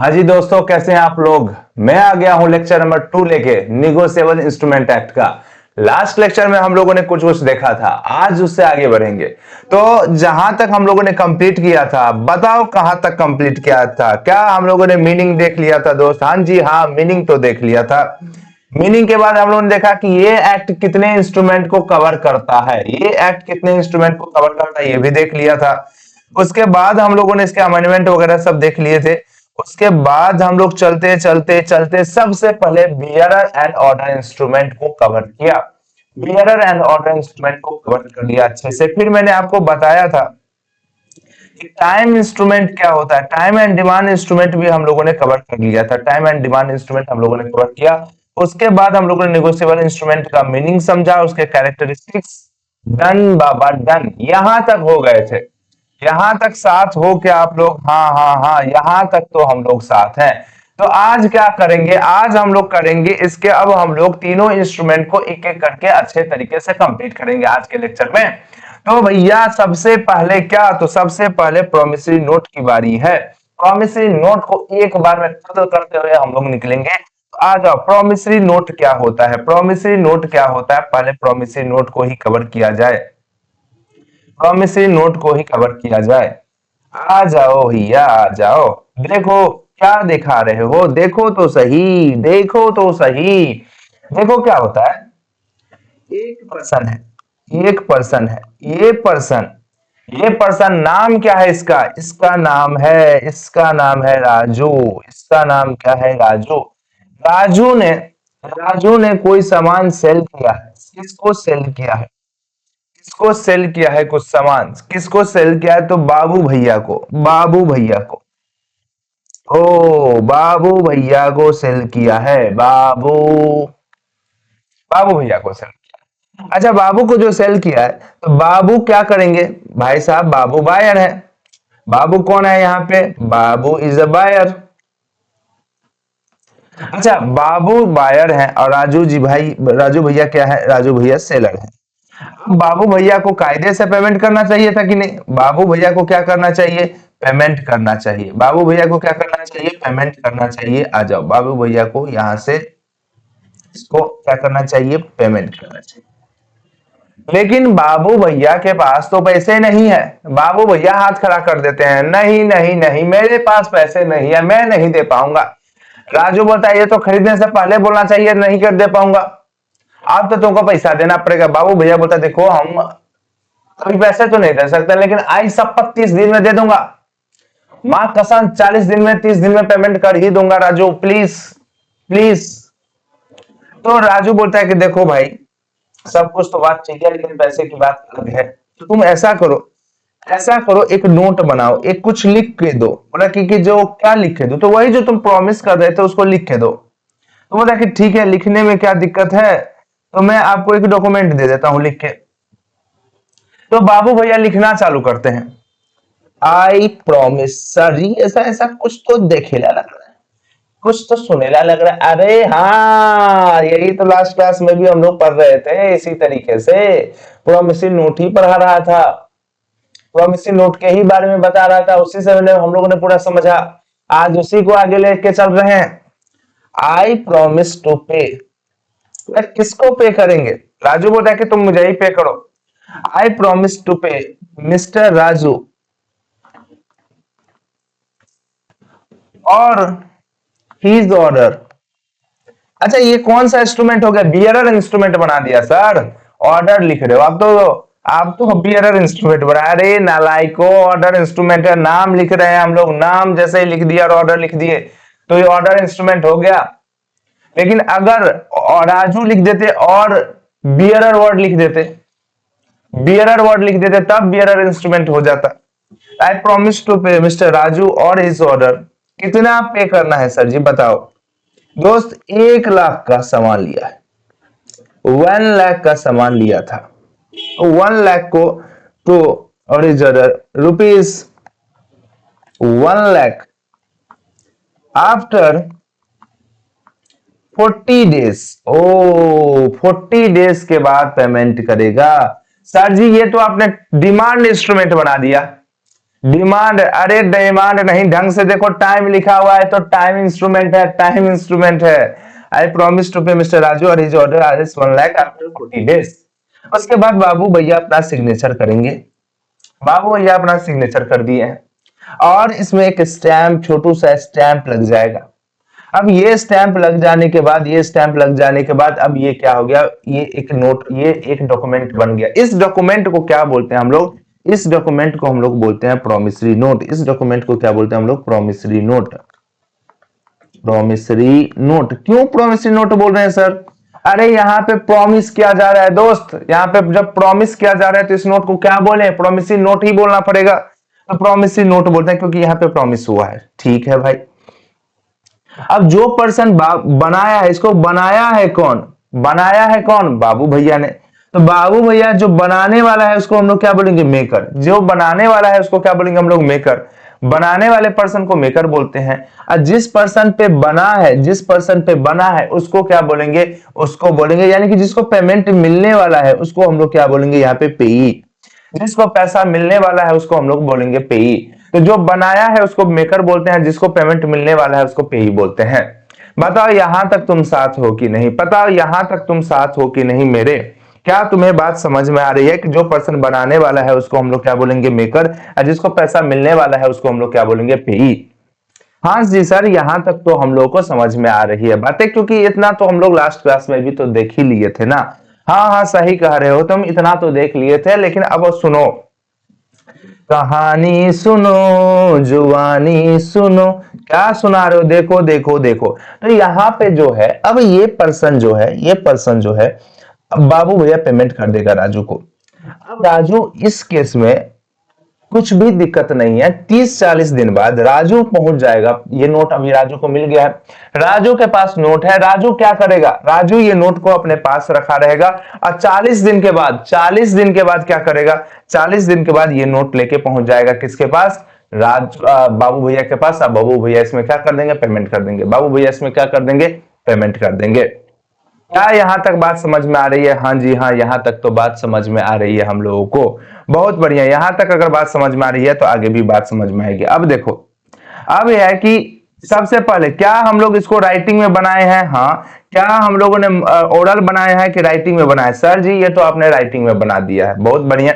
हाँ जी दोस्तों, कैसे हैं आप लोग। मैं आ गया हूं लेक्चर नंबर 2 लेके निगोशिएबल इंस्ट्रूमेंट एक्ट का। लास्ट लेक्चर में हम लोगों ने कुछ कुछ देखा था, आज उससे आगे बढ़ेंगे। तो जहां तक हम लोगों ने कंप्लीट किया था, बताओ कहां तक कंप्लीट किया था। क्या हम लोगों ने मीनिंग देख लिया था दोस्त? हाँ जी हाँ, मीनिंग तो देख लिया था। मीनिंग के बाद हम लोगों ने देखा कि ये एक्ट कितने इंस्ट्रूमेंट को कवर करता है, ये एक्ट कितने इंस्ट्रूमेंट को कवर करता है ये भी देख लिया था। उसके बाद हम लोगों ने इसके अमेंडमेंट वगैरह सब देख लिए थे। उसके बाद हम लोग चलते चलते चलते सबसे पहले बियरर एंड ऑर्डर इंस्ट्रूमेंट को कवर किया। बियरर एंड ऑर्डर इंस्ट्रूमेंट को कवर कर लिया अच्छे से। फिर मैंने आपको बताया था कि टाइम इंस्ट्रूमेंट क्या होता है। टाइम एंड डिमांड इंस्ट्रूमेंट भी हम लोगों ने कवर कर लिया था। टाइम एंड डिमांड इंस्ट्रूमेंट हम लोगों ने कवर किया। उसके बाद हम लोगों ने नेगोशिएबल इंस्ट्रूमेंट का मीनिंग समझा, उसके कैरेक्टरिस्टिक्स। डन बाबा डन, यहां तक हो गए थे। यहां तक साथ हो क्या आप लोग? हाँ हाँ हाँ, यहां तक तो हम लोग साथ हैं। तो आज क्या करेंगे, आज हम लोग करेंगे इसके, अब हम लोग तीनों इंस्ट्रूमेंट को एक एक करके अच्छे तरीके से कंप्लीट करेंगे आज के लेक्चर में। तो भैया सबसे पहले क्या, तो सबसे पहले प्रोमिसरी नोट की बारी है। प्रोमिसरी नोट को एक बार में खत्म करते हुए हम लोग निकलेंगे। आ जाओ, प्रोमिसरी नोट क्या होता है, प्रोमिसरी नोट क्या होता है, पहले प्रोमिसरी नोट को ही कवर किया जाए। प्रॉमिसरी नोट को ही कवर किया जाए। आ जाओ भैया आ जाओ। देखो क्या दिखा रहे हो, देखो तो सही, देखो तो सही। देखो क्या होता है, एक पर्सन है, एक पर्सन है, ये पर्सन नाम क्या है इसका? इसका नाम है, इसका नाम है राजू। इसका नाम क्या है? राजू। राजू ने राजू ने कोई सामान सेल किया है। किसको सेल किया है? किसको सेल किया है कुछ सामान? किसको सेल किया है? तो बाबू भैया को, बाबू भैया को। ओ, बाबू भैया को सेल किया है। बाबू बाबू भैया को सेल किया। अच्छा, बाबू को जो सेल किया है, तो बाबू क्या करेंगे भाई साहब? बाबू बायर है। बाबू कौन है यहाँ पे? बाबू इज अ बायर। अच्छा, बाबू बायर है और राजू जी भाई, राजू भैया क्या है? राजू भैया सेलर है। बाबू भैया को कायदे से पेमेंट करना चाहिए था कि नहीं? बाबू भैया को क्या करना चाहिए? पेमेंट करना चाहिए। बाबू भैया को क्या करना चाहिए? पेमेंट करना चाहिए। आ जाओ, बाबू भैया को यहां से, इसको क्या करना चाहिए? पेमेंट करना चाहिए। लेकिन बाबू भैया के पास तो पैसे नहीं है। बाबू भैया हाथ खड़ा कर देते हैं, नहीं नहीं नहीं, मेरे पास पैसे नहीं है, मैं नहीं दे पाऊंगा। राजू बोलता है ये तो खरीदने से पहले बोलना चाहिए, नहीं कर दे पाऊंगा, अब तो तुमको पैसा देना पड़ेगा। बाबू भैया बोलता है देखो हम अभी पैसे तो नहीं दे सकते, लेकिन आई शपथ 30 दिन में दे दूंगा। मां कसम 40 दिन में, 30 दिन में पेमेंट कर ही दूंगा राजू, प्लीज प्लीज। तो राजू बोलता है कि देखो भाई, सब कुछ तो बात ठीक है, लेकिन पैसे की बात अलग है। तो तुम ऐसा करो, ऐसा करो, एक नोट बनाओ, एक कुछ लिख के दो। बोला कि जो क्या लिख के दो? तो वही जो तुम प्रॉमिस कर रहे थे उसको लिख के दो। तो बोला कि ठीक है, लिखने में क्या दिक्कत है, तो मैं आपको एक डॉक्यूमेंट दे देता हूं लिख के। तो बाबू भैया लिखना चालू करते हैं। आई प्रॉमिस सर जी, ऐसा ऐसा कुछ तो देखेला लग रहा है, कुछ तो सुनेला लग रहा है। अरे हाँ, यही तो लास्ट क्लास में भी हम लोग पढ़ रहे थे, इसी तरीके से प्रोमिसरी नोट ही पढ़ा रहा था। प्रोमिसरी नोट के ही बारे में बता रहा था, उसी से हम लोगों ने पूरा समझा। आज उसी को आगे लेके चल रहे हैं। आई प्रॉमिस टू पे। किसको पे करेंगे? राजू बोला कि तुम मुझे ही पे करो। आई promise to pay mister Raju और हीज ऑर्डर। अच्छा, ये कौन सा इंस्ट्रूमेंट हो गया? बियरर इंस्ट्रूमेंट बना दिया सर। ऑर्डर लिख रहे हो आप तो बियरर इंस्ट्रूमेंट बना। अरे नालायको, ऑर्डर इंस्ट्रूमेंट है, नाम लिख रहे हैं हम लोग, नाम जैसे ही लिख दिया और ऑर्डर लिख दिए तो ये ऑर्डर इंस्ट्रूमेंट हो गया। लेकिन अगर राजू लिख देते और बियरर वर्ड लिख देते, बियरर वर्ड लिख देते तब बियरर इंस्ट्रूमेंट हो जाता। आई promise to pay mister Raju और हिज ऑर्डर। कितना पे करना है सर जी बताओ? दोस्त 1 लाख का सामान लिया है, 1 लाख का सामान लिया था। 1 लाख को तो, और his order rupees 1 lakh. After 40 days, oh 40 days के बाद पेमेंट करेगा। सर जी ये तो आपने डिमांड इंस्ट्रूमेंट बना दिया। डिमांड, अरे डिमांड नहीं, ढंग से देखो, टाइम लिखा हुआ है तो टाइम इंस्ट्रूमेंट है, टाइम इंस्ट्रूमेंट है। I promise to pay mister Raju और his order are 1 lakh after 40 days. उसके बाद बाबू भैया अपना सिग्नेचर करेंगे। बाबू भैया अपना सिग्नेचर कर दिए हैं और इसमें एक स्टैंप, छोटू सा स्टैंप लग जाएगा। अब ये स्टैंप लग जाने के बाद, ये स्टैंप लग जाने के बाद अब ये क्या हो गया, ये एक नोट, ये एक डॉक्यूमेंट बन गया। इस डॉक्यूमेंट को क्या बोलते हैं हम लोग, इस डॉक्यूमेंट को हम लोग बोलते हैं प्रोमिसरी नोट। इस डॉक्यूमेंट को क्या बोलते हैं हम लोग, प्रोमिसरी नोट। प्रोमिसरी नोट, क्यों प्रोमिसरी नोट बोल रहे हैं सर? अरे यहाँ पे प्रॉमिस किया जा रहा है दोस्त, यहाँ पे जब प्रॉमिस किया जा रहा है तो इस नोट को क्या बोले, प्रोमिसरी नोट ही बोलना पड़ेगा। तो प्रोमिसरी नोट बोलते हैं क्योंकि यहाँ पे प्रॉमिस हुआ है। ठीक है भाई। अब जो पर्सन बनाया है, इसको बनाया है कौन, बनाया है कौन, बाबू भैया ने। तो बाबू भैया जो बनाने वाला है उसको हम लोग क्या बोलेंगे, मेकर। जो बनाने वाला है उसको क्या बोलेंगे हम लोग, मेकर। बनाने वाले पर्सन को मेकर बोलते हैं। और जिस पर्सन पे बना है, जिस पर्सन पे बना है उसको क्या बोलेंगे, उसको बोलेंगे, यानी कि जिसको पेमेंट मिलने वाला है उसको हम लोग क्या बोलेंगे यहाँ पे, पेई। जिसको पैसा मिलने वाला है उसको हम लोग बोलेंगे पेई। तो जो बनाया है उसको मेकर बोलते हैं, जिसको पेमेंट मिलने वाला है उसको पेई बोलते हैं। बताओ यहां तक तुम साथ हो कि नहीं, बताओ यहां तक तुम साथ हो कि नहीं मेरे। क्या तुम्हें बात समझ में आ रही है कि जो पर्सन बनाने वाला है उसको हम लोग क्या बोलेंगे, मेकर, और जिसको पैसा मिलने वाला है उसको हम लोग क्या बोलेंगे, पेई। हाँ जी सर, यहां तक तो हम लोग को समझ में आ रही है बातें, क्योंकि इतना तो हम लोग लास्ट क्लास में भी तो देख ही लिए थे ना। हाँ हाँ सही कह रहे हो तुम, इतना तो देख लिए थे। लेकिन अब सुनो, कहानी सुनो, जुबानी सुनो। क्या सुना रहे हो, देखो देखो देखो। तो यहाँ पे जो है, अब ये पर्सन जो है, ये पर्सन जो है, अब बाबू भैया पेमेंट कर देगा राजू को। अब राजू इस केस में कुछ भी दिक्कत नहीं है, 30-40 दिन बाद राजू पहुंच जाएगा। ये नोट अभी राजू को मिल गया है, राजू के पास नोट है। राजू क्या करेगा, राजू ये नोट को अपने पास रखा रहेगा और 40 दिन के बाद, 40 दिन के बाद क्या करेगा, 40 दिन के बाद ये नोट लेके पहुंच जाएगा किसके पास, बाबू भैया के पास। अब बाबू भैया इसमें क्या कर देंगे, पेमेंट कर देंगे। बाबू भैया इसमें क्या कर देंगे, पेमेंट कर देंगे। क्या यहां तक बात समझ में आ रही है? हाँ जी हाँ, यहां तक तो बात समझ में आ रही है हम लोगों को। बहुत बढ़िया, यहां तक अगर बात समझ में आ रही है तो आगे भी बात समझ में आएगी। अब देखो, अब यह है कि सबसे पहले क्या हम लोग इसको राइटिंग में बनाए हैं, हाँ। क्या हम लोगों ने ओरल बनाया है कि राइटिंग में बनाया? सर जी ये तो आपने राइटिंग में बना दिया है, बहुत बढ़िया।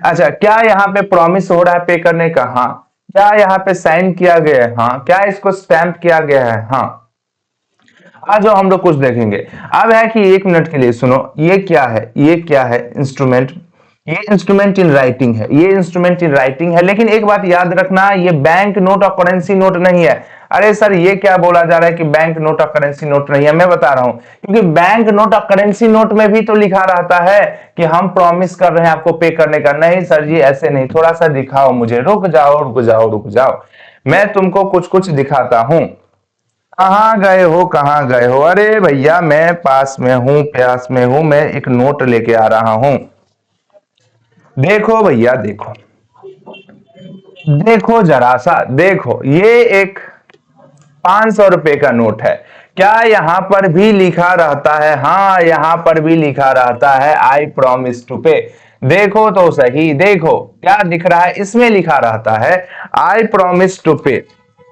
अच्छा, क्या यहाँ पे प्रॉमिस हो रहा है पे करने का? हाँ। क्या यहाँ पे साइन किया गया है? हाँ। क्या इसको स्टैंप किया गया है? हाँ। आज हम लोग कुछ देखेंगे। अब है कि 1 मिनट के लिए सुनो, ये क्या है, ये क्या है, इंस्ट्रूमेंट। ये इंस्ट्रूमेंट इन राइटिंग है, ये इंस्ट्रूमेंट इन राइटिंग है। लेकिन एक बात याद रखना, ये बैंक नोट और करेंसी नोट नहीं है। अरे सर ये क्या बोला जा रहा है कि बैंक नोट और करेंसी नोट नहीं है? मैं बता रहा हूं, क्योंकि बैंक नोट और करेंसी नोट में भी तो लिखा रहता है कि हम प्रॉमिस कर रहे हैं आपको पे करने का। नहीं सर जी ऐसे नहीं, थोड़ा सा दिखाओ मुझे, रुक जाओ रुक जाओ रुक जाओ, मैं तुमको कुछ कुछ दिखाता हूं। कहाँ गए हो, कहाँ गए हो? अरे भैया मैं पास में हूँ, प्यास में हूँ, मैं एक नोट लेके आ रहा हूँ। देखो भैया देखो, देखो जरा सा देखो, ये एक 500 रुपए का नोट है। क्या यहाँ पर भी लिखा रहता है? हाँ यहाँ पर भी लिखा रहता है आई प्रॉमिस टू पे। देखो तो सही, देखो क्या दिख रहा है, इसमें लिखा रहता है आई प्रॉमिस टू पे।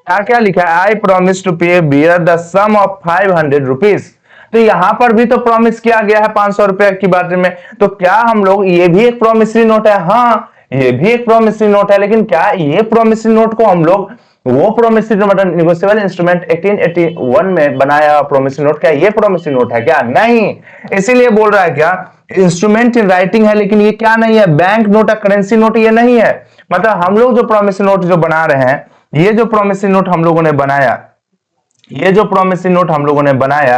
क्या क्या लिखा है, I promise to pay bearer the sum of 500 rupees. तो यहां पर भी तो प्रॉमिस किया गया है 500 रुपए की बारे में। तो क्या हम लोग, ये भी एक प्रोमिसरी नोट है? हाँ ये भी एक प्रोमिसरी नोट है। लेकिन क्या ये प्रोमिसरी नोट को हम लोग, वो प्रोमिसरी नोट निगोशिएबल इंस्ट्रूमेंट 1881 में बनाया प्रोमिसरी नोट, क्या ये प्रोमिसरी नोट है क्या? नहीं। इसीलिए बोल रहा है क्या, इंस्ट्रूमेंट इन राइटिंग है, लेकिन ये क्या नहीं है, बैंक नोट या करेंसी नोट ये नहीं है। मतलब हम लोग जो प्रोमिसरी नोट जो बना रहे हैं, ये जो प्रोमिसरी नोट हम लोगों ने बनाया, ये जो प्रोमिसरी नोट हम लोगों ने बनाया,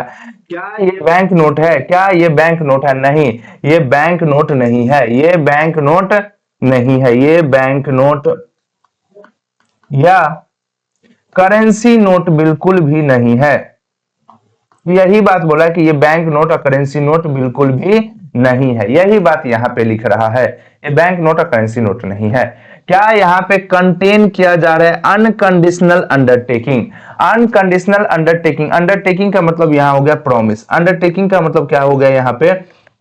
क्या ये बैंक नोट है? क्या ये बैंक नोट है? नहीं, ये बैंक नोट नहीं है, ये बैंक नोट नहीं है, ये बैंक नोट या करेंसी नोट बिल्कुल भी नहीं है। यही बात बोला है कि ये बैंक नोट और करेंसी नोट बिल्कुल भी नहीं है, यही बात यहाँ पे लिख रहा है, ये बैंक नोट और करेंसी नोट नहीं है। क्या यहाँ पे कंटेन किया जा रहा है unconditional undertaking? Unconditional undertaking, undertaking का मतलब यहाँ हो गया प्रॉमिस, अंडरटेकिंग का मतलब क्या हो गया यहाँ पे,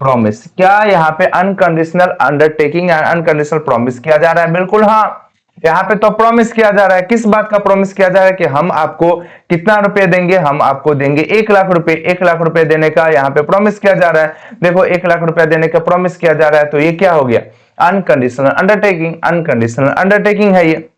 प्रॉमिस। क्या यहाँ पे अनकंडीशनल अंडरटेकिंग या अनकंडीशनल प्रॉमिस किया जा रहा है? बिल्कुल हाँ। यहाँ पे तो प्रॉमिस किया जा रहा है, किस बात का प्रॉमिस किया जा रहा है कि हम आपको कितना रुपए देंगे, हम आपको देंगे 1 लाख रुपए। 1 लाख रुपए देने का यहाँ पे प्रॉमिस किया जा रहा है। देखो 1 लाख रुपया देने का प्रॉमिस किया जा रहा है, तो ये क्या हो गया, अनकंडीशनल अंडरटेकिंग। अनकंडीशनल अंडरटेकिंग है, ये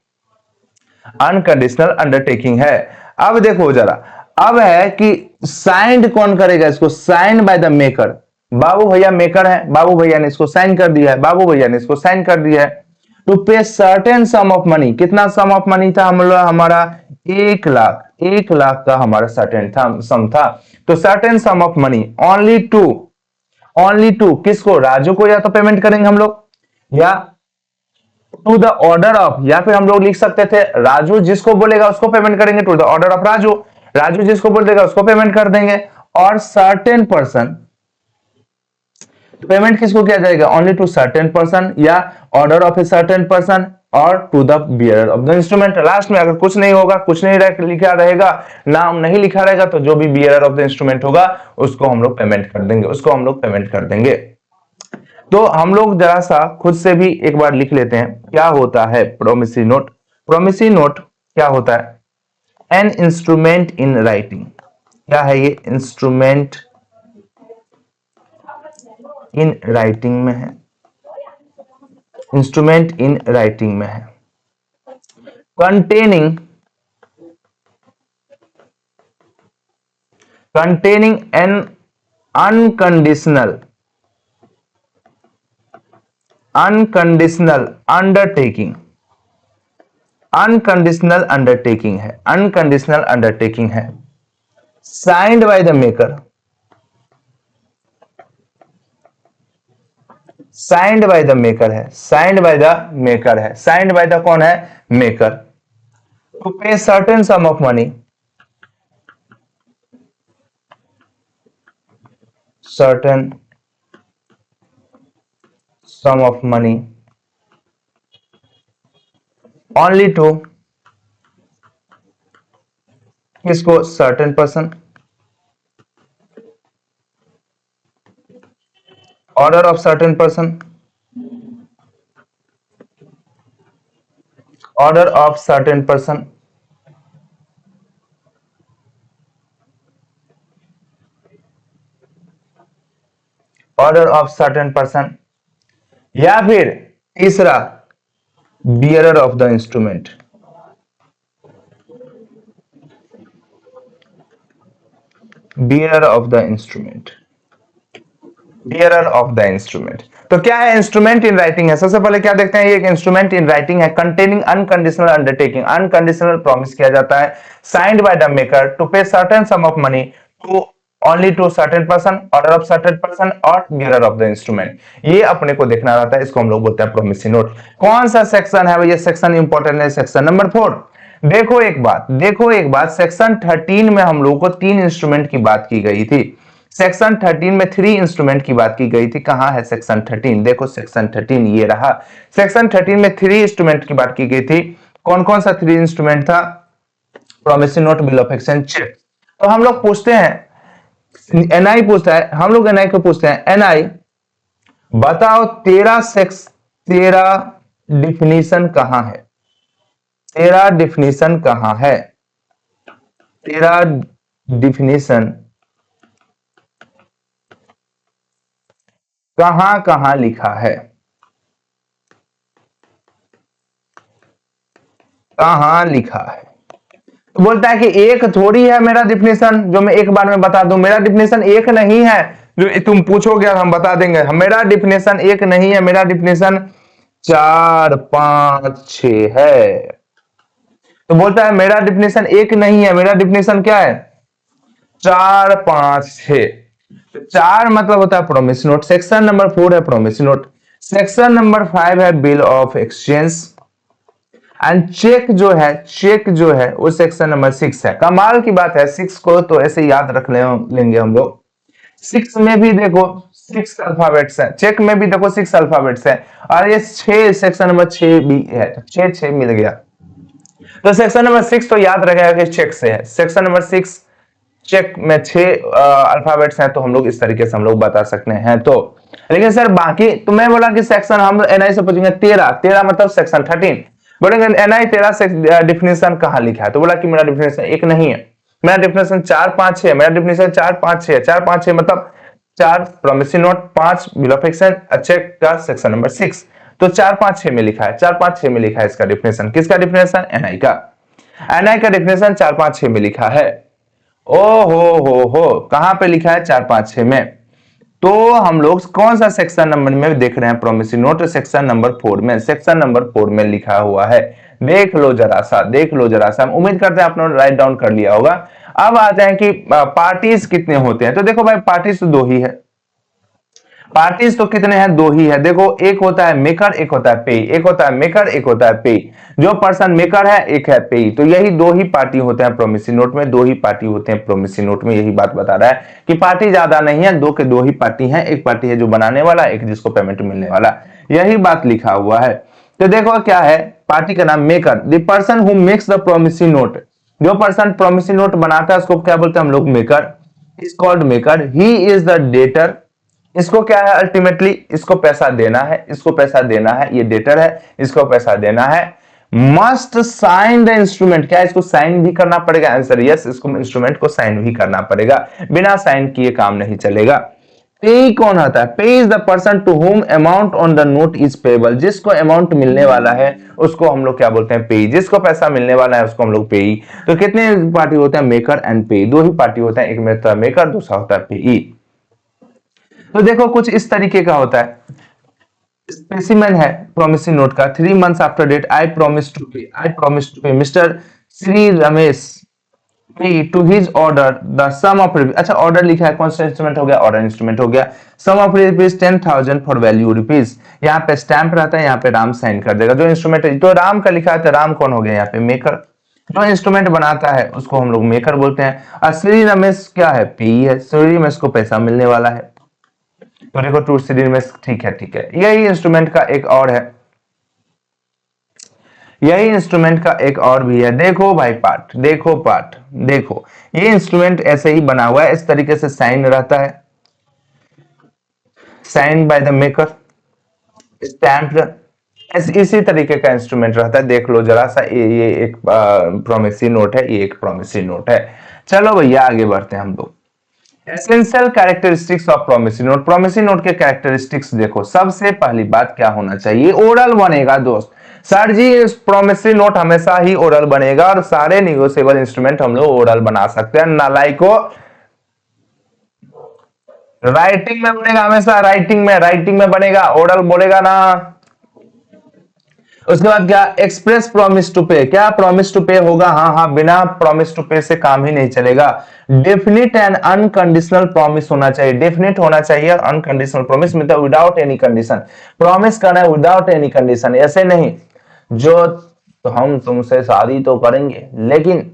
अनकंडीशनल अंडरटेकिंग है। अब देखो जरा, अब है कि साइंड कौन करेगा इसको, साइन बाय द मेकर। बाबू भैया मेकर है, बाबू भैया ने इसको साइन कर दिया है, बाबू भैया ने इसको साइन कर दिया है। To pay certain sum of money, कितना सम ऑफ मनी था हम लोग, हमारा 1 लाख, 1 लाख का हमारा सर्टेन था, सम था। तो certain sum of money only to किसको, राजू को, या तो पेमेंट करेंगे हम लोग, या टू द ऑर्डर ऑफ, या फिर हम लोग लिख सकते थे राजू जिसको बोलेगा उसको पेमेंट करेंगे, to the order of Raju, Raju जिसको बोल देगा उसको पेमेंट कर देंगे। और सर्टेन पर्सन, पेमेंट किसको किया जाएगा, ओनली टू सर्टेन पर्सन, या order of a certain person, और to the bearer of the instrument. Last में अगर कुछ नहीं होगा, कुछ नहीं लिखा रहेगा, नाम नहीं लिखा रहेगा, तो जो भी बियरर ऑफ द इंस्ट्रूमेंट होगा उसको हम लोग पेमेंट कर देंगे, उसको हम लोग पेमेंट कर देंगे। तो हम लोग जरा सा खुद से भी एक बार लिख लेते हैं क्या होता है प्रोमिसरी नोट। प्रोमिसरी नोट क्या होता है, एन इंस्ट्रूमेंट इन राइटिंग। क्या है ये, इंस्ट्रूमेंट इन राइटिंग में है, इंस्ट्रूमेंट इन राइटिंग में है। Containing an unconditional undertaking, unconditional undertaking है, अनकंडीशनल अंडरटेकिंग है। Signed by the maker, signed by the maker है, साइंड बाय द मेकर है, साइंड बाय द कौन है, maker. To pay certain sum of money, certain sum of money only to किसको, certain person, order of certain person, order of certain person, order of certain person, या फिर तीसरा bearer of the instrument, bearer of the instrument, bearer of the instrument. तो क्या है instrument in writing है, सबसे पहले क्या देखते हैं, ये एक इंस्ट्रूमेंट इन राइटिंग है, containing unconditional undertaking, unconditional promise किया जाता है, signed by the maker to pay certain sum of money to only to certain person, order of certain person, और बियरर ऑफ द इंस्ट्रूमेंट। ये अपने को देखना रहता है, इसको हम लोग बोलते हैं प्रोमिसरी नोट। कौन सा सेक्शन है भैया, सेक्शन इंपॉर्टेंट है, सेक्शन नंबर 4। देखो एक बात, सेक्शन 13 में हम लोगों को 3 इंस्ट्रूमेंट की बात की गई थी, सेक्शन 13 में 3 इंस्ट्रूमेंट की बात की गई थी। कहां है सेक्शन 13, देखो सेक्शन 13 ये रहा। सेक्शन 13 में 3 इंस्ट्रूमेंट की बात की गई थी। कौन कौन सा 3 इंस्ट्रूमेंट था, promissory note, bill of exchange, cheque. तो हम लोग पूछते हैं, एनआई पूछता है, हम लोग एनआई को पूछते हैं, एनआई बताओ तेरा डिफिनीशन कहां है, तेरा डिफिनीशन कहां है, तेरा डिफिनीशन कहां कहां लिखा है, कहां लिखा है। तो बोलता है कि एक थोड़ी है मेरा डिफिनीशन जो मैं एक बार में बता दूं, मेरा डिफिनीशन एक नहीं है जो तुम पूछोगे और हम बता देंगे, मेरा डिफिनीशन एक नहीं है, मेरा डिफिनीशन 4 5 6 है। तो बोलता है मेरा डिफिनीशन एक नहीं है, मेरा डिफिनीशन क्या है, 4 5 6। 4 मतलब होता है प्रोमिसरी नोट, सेक्शन नंबर 4 है प्रोमिसरी नोट, सेक्शन नंबर 5 है bill of exchange, and cheque जो है वो सेक्शन नंबर 6 है। कमाल की बात है, 6 को तो ऐसे याद रख लेंगे हम लोग। 6 में भी देखो 6 अल्फाबेट्स है, चेक में भी देखो 6 अल्फाबेट्स है, और ये 6 सेक्शन नंबर 6 भी है, 6 मिल गया। तो सेक्शन नंबर 6 तो याद रखेगा कि चेक से है, सेक्शन नंबर 6 चेक में 6 अल्फाबेट्स हैं, तो हम लोग इस तरीके से हम लोग बता सकते हैं। तो लेकिन सर बाकी तो मैं बोला कि सेक्शन हम एनआई से पूछेंगे 13 मतलब सेक्शन 13, बोलेंगे एनआई तेरा डिफिनेशन कहाँ लिखा है, तो बोला कि मेरा डिफिनेशन एक नहीं है, मेरा डिफिनेशन 4 5 6, मेरा डिफिनेशन 4 5 6, 4 5 6 मतलब 4 promissory note, 5 bill of exchange, अच्छे का सेक्शन नंबर 6, तो 4 5 6 में लिखा है, 4 5 6 में लिखा है इसका डिफिनेशन। किसका डिफिनेशन? एनआई का। एनआई का डिफिनेशन 4 5 6 में लिखा है। ओ हो, कहां पे लिखा है? 4 5 6 में। तो हम लोग कौन सा सेक्शन नंबर में देख रहे हैं? प्रोमिसरी नोट सेक्शन नंबर 4 में, सेक्शन नंबर 4 में लिखा हुआ है। देख लो जरा सा, देख लो जरा सा। हम उम्मीद करते हैं आपने राइट डाउन कर लिया होगा। अब आते हैं कि पार्टीज कितने होते हैं। तो देखो भाई, पार्टीज तो दो ही है। पार्टीज तो कितने हैं? दो ही है। देखो, एक होता है मेकर, एक होता है पेई। एक होता है मेकर, एक होता है पेई। जो पर्सन मेकर है, एक है पेई। तो यही दो ही पार्टी होते हैं प्रोमिसरी नोट में, दो ही पार्टी होते हैं प्रोमिसरी नोट में। यही बात बता रहा है कि पार्टी ज्यादा नहीं है, दो के दो ही पार्टी है। एक पार्टी है जो बनाने वाला, एक जिसको पेमेंट मिलने वाला। यही बात लिखा हुआ है। तो देखो क्या है, पार्टी का नाम maker, the person who makes the promissory note. जो पर्सन प्रोमिसरी नोट बनाता है उसको क्या बोलते हैं हम लोग? Maker. Is called maker. He is the debtor. इसको क्या है? अल्टीमेटली इसको पैसा देना है, इसको पैसा देना है, ये डेटर है, इसको पैसा देना है। Must sign the instrument. क्या इसको साइन भी करना पड़ेगा? आंसर यस, इसको इंस्ट्रूमेंट को साइन भी करना पड़ेगा, बिना साइन किए काम नहीं चलेगा। पे कौन होता है? Payee is the person to whom amount on the note is payable. जिसको अमाउंट मिलने वाला है उसको हम लोग क्या बोलते हैं? पेई। जिसको पैसा मिलने वाला है उसको हम लोग पेई। तो कितने पार्टी होते हैं? मेकर एंड पेई। दो ही पार्टी होता है, एक में होता है मेकर, दूसरा होता है पेई। तो देखो कुछ इस तरीके का होता है। स्पेसिमेन है प्रोमिसरी नोट का। 3 months after date, I promise to pay mister Shri Ramesh pay to his order the sum of. अच्छा, ऑर्डर लिखा है, कौन सा इंस्ट्रूमेंट हो गया? ऑर्डर इंस्ट्रूमेंट हो गया। Sum of rupees 10,000 for value rupees. यहाँ पे स्टैंप रहता है, यहाँ पे राम साइन कर देगा। जो इंस्ट्रूमेंट है, तो राम का लिखा है, तो राम कौन हो गया? यहाँ पे मेकर। जो इंस्ट्रूमेंट बनाता है उसको हम लोग मेकर बोलते हैं। और श्री रमेश क्या है? पी है। श्री रमेश को पैसा मिलने वाला है, तो देखो टू सीरीज में ठीक है, ठीक है। यही इंस्ट्रूमेंट का एक और है, यही इंस्ट्रूमेंट का एक और भी है। देखो भाई पार्ट, देखो पार्ट, देखो ये इंस्ट्रूमेंट ऐसे ही बना हुआ है, इस तरीके से साइन रहता है, sign by the maker, stamped. इसी तरीके का इंस्ट्रूमेंट रहता है। देख लो जरा सा, ये एक प्रोमिसरी नोट है, ये एक प्रोमिसरी नोट है। चलो भैया आगे बढ़ते हैं हम लोग। Essential characteristics of promissory note. Promissory note के कैरेक्टरिस्टिक्स देखो, सबसे पहली बात क्या होना चाहिए? ओरल बनेगा दोस्त। सर जी प्रोमिसरी नोट हमेशा ही ओरल बनेगा, और सारे निगोशिएबल इंस्ट्रूमेंट हम लोग ओरल बना सकते हैं। नालायको, राइटिंग में बनेगा हमेशा, राइटिंग में बनेगा, ओरल बोलेगा ना। उसके बाद क्या? एक्सप्रेस प्रॉमिस टू पे। क्या प्रॉमिस टू पे होगा? हाँ, बिना प्रॉमिस टू पे से काम ही नहीं चलेगा। डेफिनिट एंड अनकंडीशनल प्रॉमिस होना चाहिए। डेफिनिट होना चाहिए और अनकंडीशनल प्रॉमिस मतलब विदाउट एनी कंडीशन। प्रॉमिस करना है विदाउट एनी कंडीशन, ऐसे नहीं जो तो हम तुमसे शादी तो करेंगे लेकिन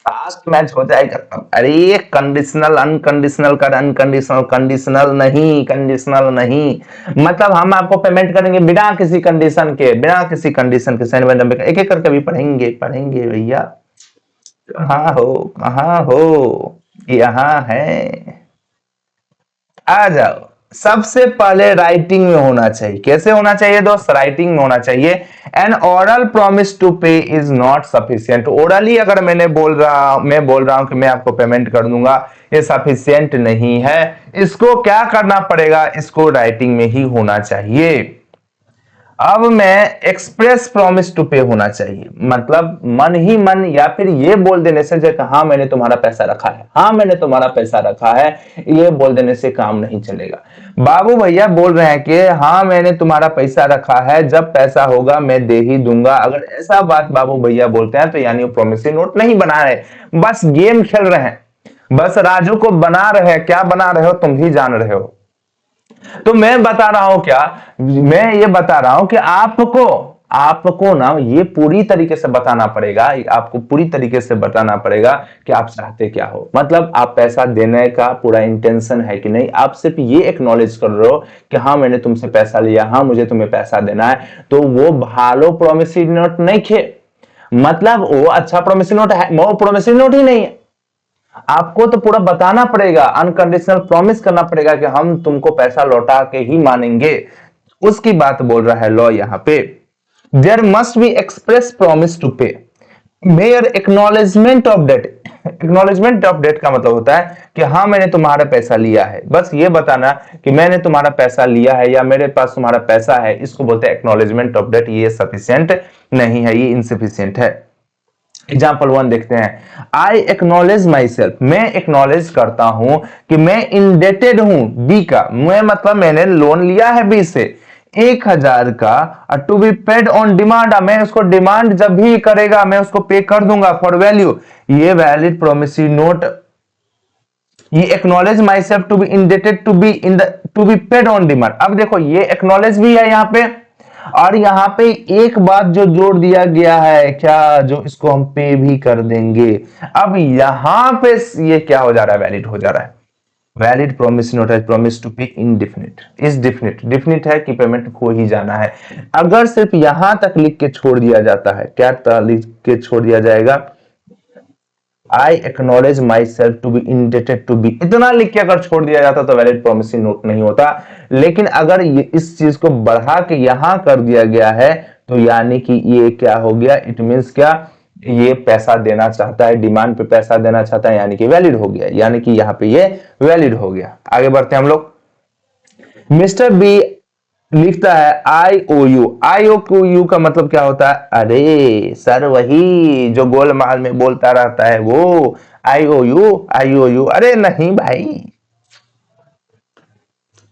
लास्ट मैच हो जाएगा तब। अरे कंडीशनल अनकंडीशनल कर, अनकंडीशनल कंडीशनल नहीं, कंडीशनल नहीं मतलब हम आपको पेमेंट करेंगे बिना किसी कंडीशन के, बिना किसी कंडीशन के। साइन बाय एक एक करके भी पढ़ेंगे भैया। कहाँ हो, कहाँ हो? यहाँ है, आ जाओ। सबसे पहले राइटिंग में होना चाहिए। कैसे होना चाहिए दोस्त? राइटिंग में होना चाहिए। एन ओरल प्रॉमिस टू पे इज नॉट सफिशिएंट। ओरली अगर मैं बोल रहा हूं कि मैं आपको पेमेंट कर दूंगा, ये सफिशिएंट नहीं है। इसको क्या करना पड़ेगा? इसको राइटिंग में ही होना चाहिए। अब मैं एक्सप्रेस प्रॉमिस टू पे होना चाहिए, मतलब मन ही मन या फिर ये बोल देने से, जैसे हाँ मैंने तुम्हारा पैसा रखा है, हाँ मैंने तुम्हारा पैसा रखा है, ये बोल देने से काम नहीं चलेगा। बाबू भैया बोल रहे हैं कि हाँ मैंने तुम्हारा पैसा रखा है, जब पैसा होगा मैं दे ही दूंगा। अगर ऐसा बात बाबू भैया बोलते हैं तो यानी वो प्रॉमिसरी नोट नहीं बना रहे, बस गेम खेल रहे हैं, बस राजू को बना रहे हैं। क्या बना रहे हो तुम ही जान रहे हो। तो मैं बता रहा हूं क्या, मैं ये बता रहा हूं कि आपको ना ये पूरी तरीके से बताना पड़ेगा, आपको पूरी तरीके से बताना पड़ेगा कि आप चाहते क्या हो। मतलब आप पैसा देने का पूरा इंटेंशन है कि नहीं। आप सिर्फ ये एक्नॉलेज कर रहे हो कि हाँ मैंने तुमसे पैसा लिया, हाँ मुझे तुम्हें पैसा देना है, तो वो भालो प्रोमिसरी नोट नहीं खे, मतलब वो अच्छा प्रोमिसरी नोट है, वो प्रोमिसरी नोट ही नहीं है। आपको तो पूरा बताना पड़ेगा, अनकंडीशनल प्रॉमिस करना पड़ेगा कि हम तुमको पैसा लौटा के ही मानेंगे। उसकी बात बोल रहा है लॉ यहाँ पे। There must be express promise to pay, mere acknowledgement of debt. Acknowledgement of debt का मतलब होता है कि हाँ मैंने तुम्हारा पैसा लिया है, बस ये बताना कि मैंने तुम्हारा पैसा लिया है या मेरे पास तुम्हारा पैसा है, इसको बोलते हैं एक्नॉलेजमेंट ऑफ डेट। ये सफिशिएंट नहीं है, ये इनसफिशिएंट है। एग्जाम्पल 1 देखते हैं। आई एक्नॉलेज माई सेल्फ, मैं एक्नॉलेज करता हूं कि मैं इंडेटेड हूं बी का, मैं मतलब मैंने लोन लिया है बी से 1,000 का, to be paid on demand, मैं उसको डिमांड जब भी करेगा मैं उसको पे कर दूंगा फॉर वैल्यू। ये वैलिड प्रोमिसरी नोट, ये acknowledge myself to be indebted to be in the to be paid on demand. अब देखो ये एक्नॉलेज भी है यहां पे, और यहां पे एक बात जो जोड़ दिया गया है क्या, जो इसको हम पे भी कर देंगे। अब यहां पे ये क्या हो जा रहा है, वैलिड हो जा रहा है। Valid promise note as promise to pay indefinite, is definite, definite है कि पेमेंट हो ही जाना है। अगर सिर्फ यहां तक लिख के छोड़ दिया जाता है, क्या लिख के छोड़ दिया जाएगा, I acknowledge myself to be indebted to be, इतना लिख के अगर छोड़ दिया जाता तो वैलिड प्रोमिसरी नोट नहीं होता। लेकिन अगर इस चीज को बढ़ा के यहां कर दिया गया है तो यानी कि ये क्या हो गया, इट मींस क्या, ये पैसा देना चाहता है, डिमांड पे पैसा देना चाहता है, यानी कि वैलिड हो गया, यानी कि यहां पे ये वैलिड हो गया। आगे बढ़ते हैं हम लोग। मिस्टर बी लिखता है आई ओ यू, आई ओ यू का मतलब क्या होता है, अरे सर वही जो गोलमाल में बोलता रहता है वो आई ओ यू, आई ओ यू। अरे नहीं भाई,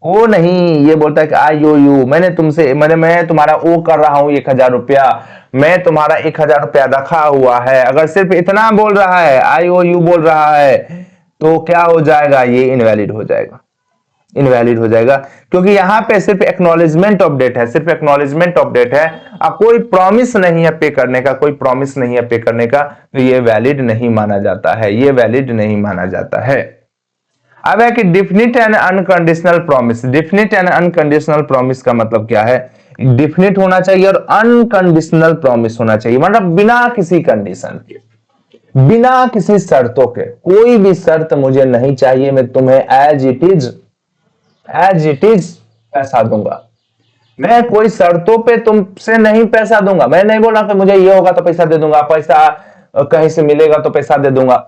ओ नहीं, ये बोलता है कि आई ओ यू, मैंने तुमसे मैं तुम्हारा ओ कर रहा हूं 1,000 रुपया, मैं तुम्हारा 1,000 रुपया रखा हुआ है। अगर सिर्फ इतना बोल रहा है, आई ओ यू बोल रहा है, तो क्या हो जाएगा, ये इनवैलिड हो जाएगा, इनवैलिड हो जाएगा, क्योंकि यहां पे सिर्फ एक्नॉलेजमेंट ऑफ डेट है, सिर्फ एक्नॉलेजमेंट ऑफ डेट है। अब कोई प्रॉमिस नहीं है पे करने का, कोई प्रॉमिस नहीं है पे करने का, तो ये वैलिड नहीं माना जाता है, ये वैलिड नहीं माना जाता है। अब है कि definite and unconditional promise. Definite and unconditional promise का मतलब क्या है, डिफिनिट होना चाहिए और अनकंडीशनल प्रॉमिस होना चाहिए, मतलब बिना किसी कंडीशन के, बिना किसी शर्तों के, कोई भी शर्त मुझे नहीं चाहिए, मैं तुम्हें एज इट इज पैसा दूंगा, मैं कोई शर्तों पे तुमसे नहीं पैसा दूंगा। मैं नहीं बोला कि मुझे ये होगा तो पैसा दे दूंगा, पैसा कहीं से मिलेगा तो पैसा दे दूंगा,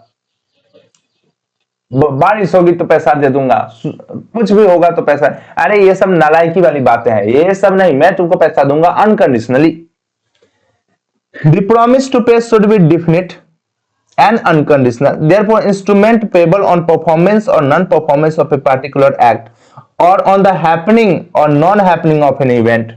बारिश होगी तो पैसा दे दूंगा, कुछ भी होगा तो पैसा। अरे ये सब नालायकी वाली बातें हैं, ये सब नहीं, मैं तुमको पैसा दूंगा अनकंडीशनली। द प्रॉमिस टू पे should be definite and unconditional, therefore instrument payable on performance or non-performance of a particular act or on the happening or non-happening of an event।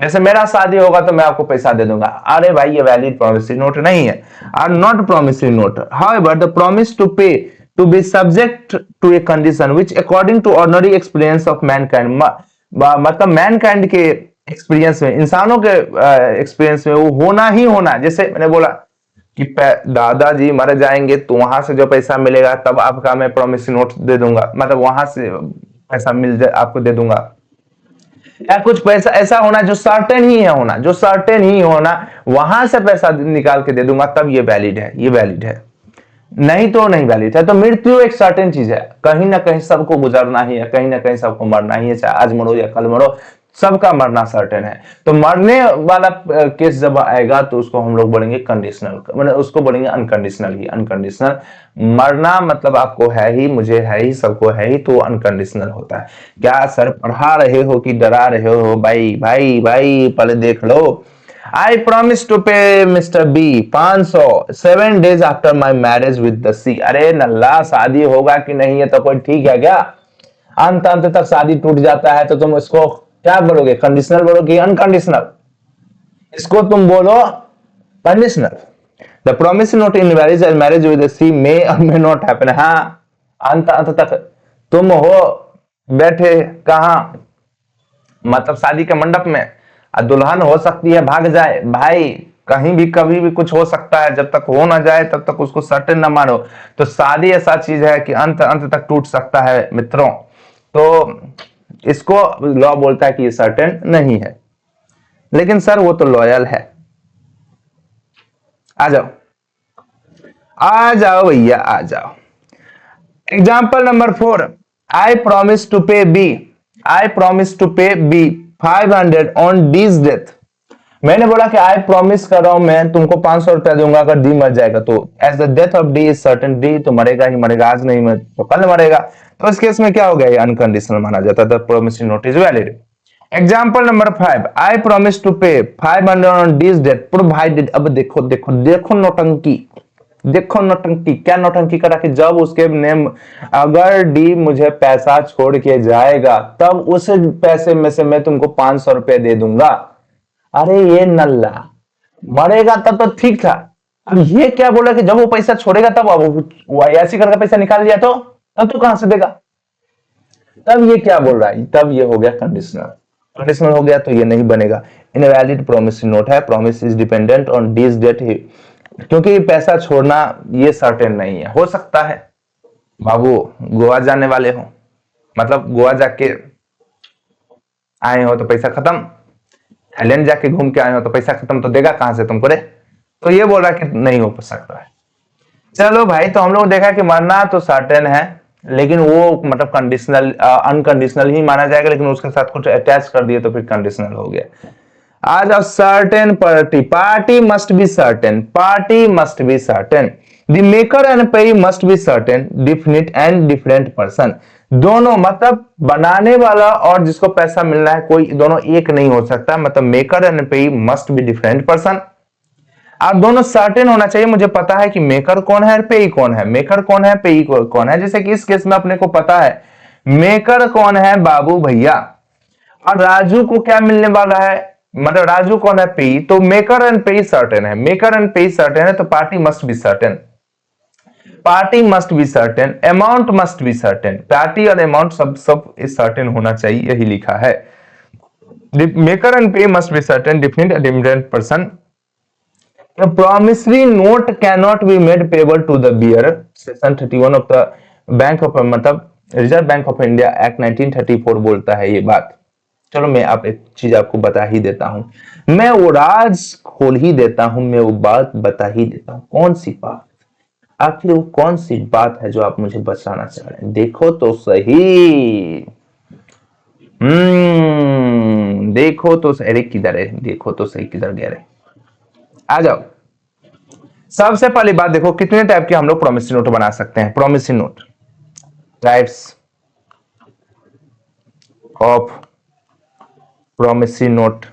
जैसे मेरा शादी होगा तो मैं आपको पैसा दे दूंगा, अरे भाई ये वैलिड प्रॉमिसरी नोट नहीं है, are not promissory note. However, the promise to pay to be subject to a condition which according to ordinary experience of mankind, मतलब मैनकाइंड के एक्सपीरियंस में, इंसानों के एक्सपीरियंस में वो होना ही होना। जैसे मैंने बोला कि दादाजी मर जाएंगे तो वहां से जो पैसा मिलेगा तब आपका मैं प्रॉमिसरी नोट दे दूंगा, मतलब वहां से पैसा मिल जाए आपको दे दूंगा, या कुछ पैसा ऐसा होना जो सर्टेन ही है, होना जो सर्टेन ही होना, वहां से पैसा निकाल के दे दूंगा, तब ये वैलिड है, ये वैलिड है, नहीं तो नहीं वैलिड है। तो मृत्यु एक सर्टेन चीज है, कहीं ना कहीं सबको गुजरना ही है, कहीं ना कहीं सबको मरना ही है, चाहे आज मरो या कल मरो, सबका मरना सर्टेन है। तो मरने वाला केस जब आएगा तो उसको हम लोग बोलेंगे कंडीशनल, मतलब उसको बोलेंगे अनकंडीशनल ही। अनकंडीशनल मरना मतलब आपको है ही, मुझे है ही, सबको है ही, तो अनकंडीशनल होता है। क्या सर पढ़ा रहे हो कि डरा रहे हो, भाई भाई भाई पहले देख लो। I promise to pay Mr. B 500 7 days after my marriage with the C। अरे नल्ला, शादी होगा कि नहीं है तो कोई ठीक है क्या, अंत अंत तक शादी टूट जाता है तो तुम इसको क्या बोलोगे, कंडीशनल बोलोगे अनकंडीशनल, इसको तुम बोलो conditional. The promise note in marriage with she may और मे नॉट हैपन। हाँ, अंत अंत तक तुम हो बैठे कहा, मतलब शादी के मंडप में, दुल्हन हो सकती है भाग जाए, भाई कहीं भी कभी भी कुछ हो सकता है, जब तक हो ना जाए तब तक उसको सर्टेन ना मानो। तो शादी ऐसा चीज है कि अंत अंत तक टूट सकता है मित्रों, तो इसको लॉ बोलता है कि ये सर्टेन नहीं है। लेकिन सर वो तो लॉयल है। आ जाओ आ जाओ भैया आ जाओ। Example number 4, I promise to pay B, I promise to pay B 500 on D's death मैंने बोला कि आई प्रॉमिस कर रहा हूं, मैं तुमको 500 रुपया दूंगा अगर डी मर जाएगा तो। As the death of D is certain, D तो मरेगा ही मरेगा, आज नहीं मर तो कल मरेगा। तो इस केस में क्या हो गया, ये अनकंडीशनल माना जाता है, the promissory note is valid. Example number 5, I promise to pay 500 on Ds date provided. अब देखो देखो देखो नौटंकी, देखो नौटंकी, क्या नौटंकी करा कि जब उसके नेम, अगर डी मुझे पैसा छोड़ के जाएगा तब उस पैसे में से मैं तुमको 500 रुपए दे दूंगा। अरे ये नल्ला, मरेगा तब तो ठीक था, अब ये क्या बोला कि जब वो पैसा छोड़ेगा तब, अब वो ऐसी करके पैसा निकाल लिया तो तब तू कहां से देगा। तब ये क्या बोल रहा है, तब ये हो गया कंडीशनल। कंडीशनल हो गया तो ये नहीं बनेगा, इनवैलिड प्रोमिसरी नोट है। Promise is dependent on this date, क्योंकि पैसा छोड़ना ये सर्टेन नहीं है। हो सकता है बाबू गोवा जाने वाले हो, मतलब गोवा जाके आए हो तो पैसा खत्म, थाईलैंड जाके घूम के आए हो तो पैसा खत्म, तो देगा कहां से तुमको रे। तो ये बोल रहा है कि नहीं हो सकता है। चलो भाई, तो हम लोग देखा कि मरना तो सर्टेन है, लेकिन वो मतलब कंडीशनल, अनकंडीशनल ही माना जाएगा, लेकिन उसके साथ कुछ अटैच कर दिए तो फिर कंडीशनल हो गया। आज अब certain party, party must be certain, party must be certain, the maker and payee must be certain, definite and different person. दोनों मतलब बनाने वाला और जिसको पैसा मिलना है, कोई दोनों एक नहीं हो सकता, मतलब maker and payee must be different person. आप दोनों सर्टेन होना चाहिए, मुझे पता है कि मेकर कौन है और पेई कौन है, मेकर कौन है पेई कौन है। जैसे कि इस केस में अपने को पता है मेकर कौन है, बाबू भैया, और राजू को क्या मिलने वाला है, मतलब राजू कौन है, पेई। तो मेकर एंड पेई सर्टेन है, मेकर एंड पेई सर्टेन है, तो party must be certain, party must be certain, amount must be certain, party और अमाउंट सब सब सर्टेन होना चाहिए, यही लिखा है। Maker and payee must be certain, different different person. A promissory note cannot be made payable to the bearer, section 31 of the bank of, मतलब Reserve Bank of India Act 1934 बोलता है ये बात। चलो मैं आप एक चीज आपको बता ही देता हूं, मैं वो राज खोल ही देता हूं, मैं वो बात बता ही देता हूं। कौन सी बात, आखिर वो कौन सी बात है जो आप मुझे बताना चाह रहे हैं, देखो तो सही। देखो तो सही, अरे किधर है, देखो तो सही किधर गया रे, आ जाओ। सबसे पहली बात देखो, कितने टाइप के हम लोग प्रोमिसरी नोट बना सकते हैं। Promissory note, types of promissory note,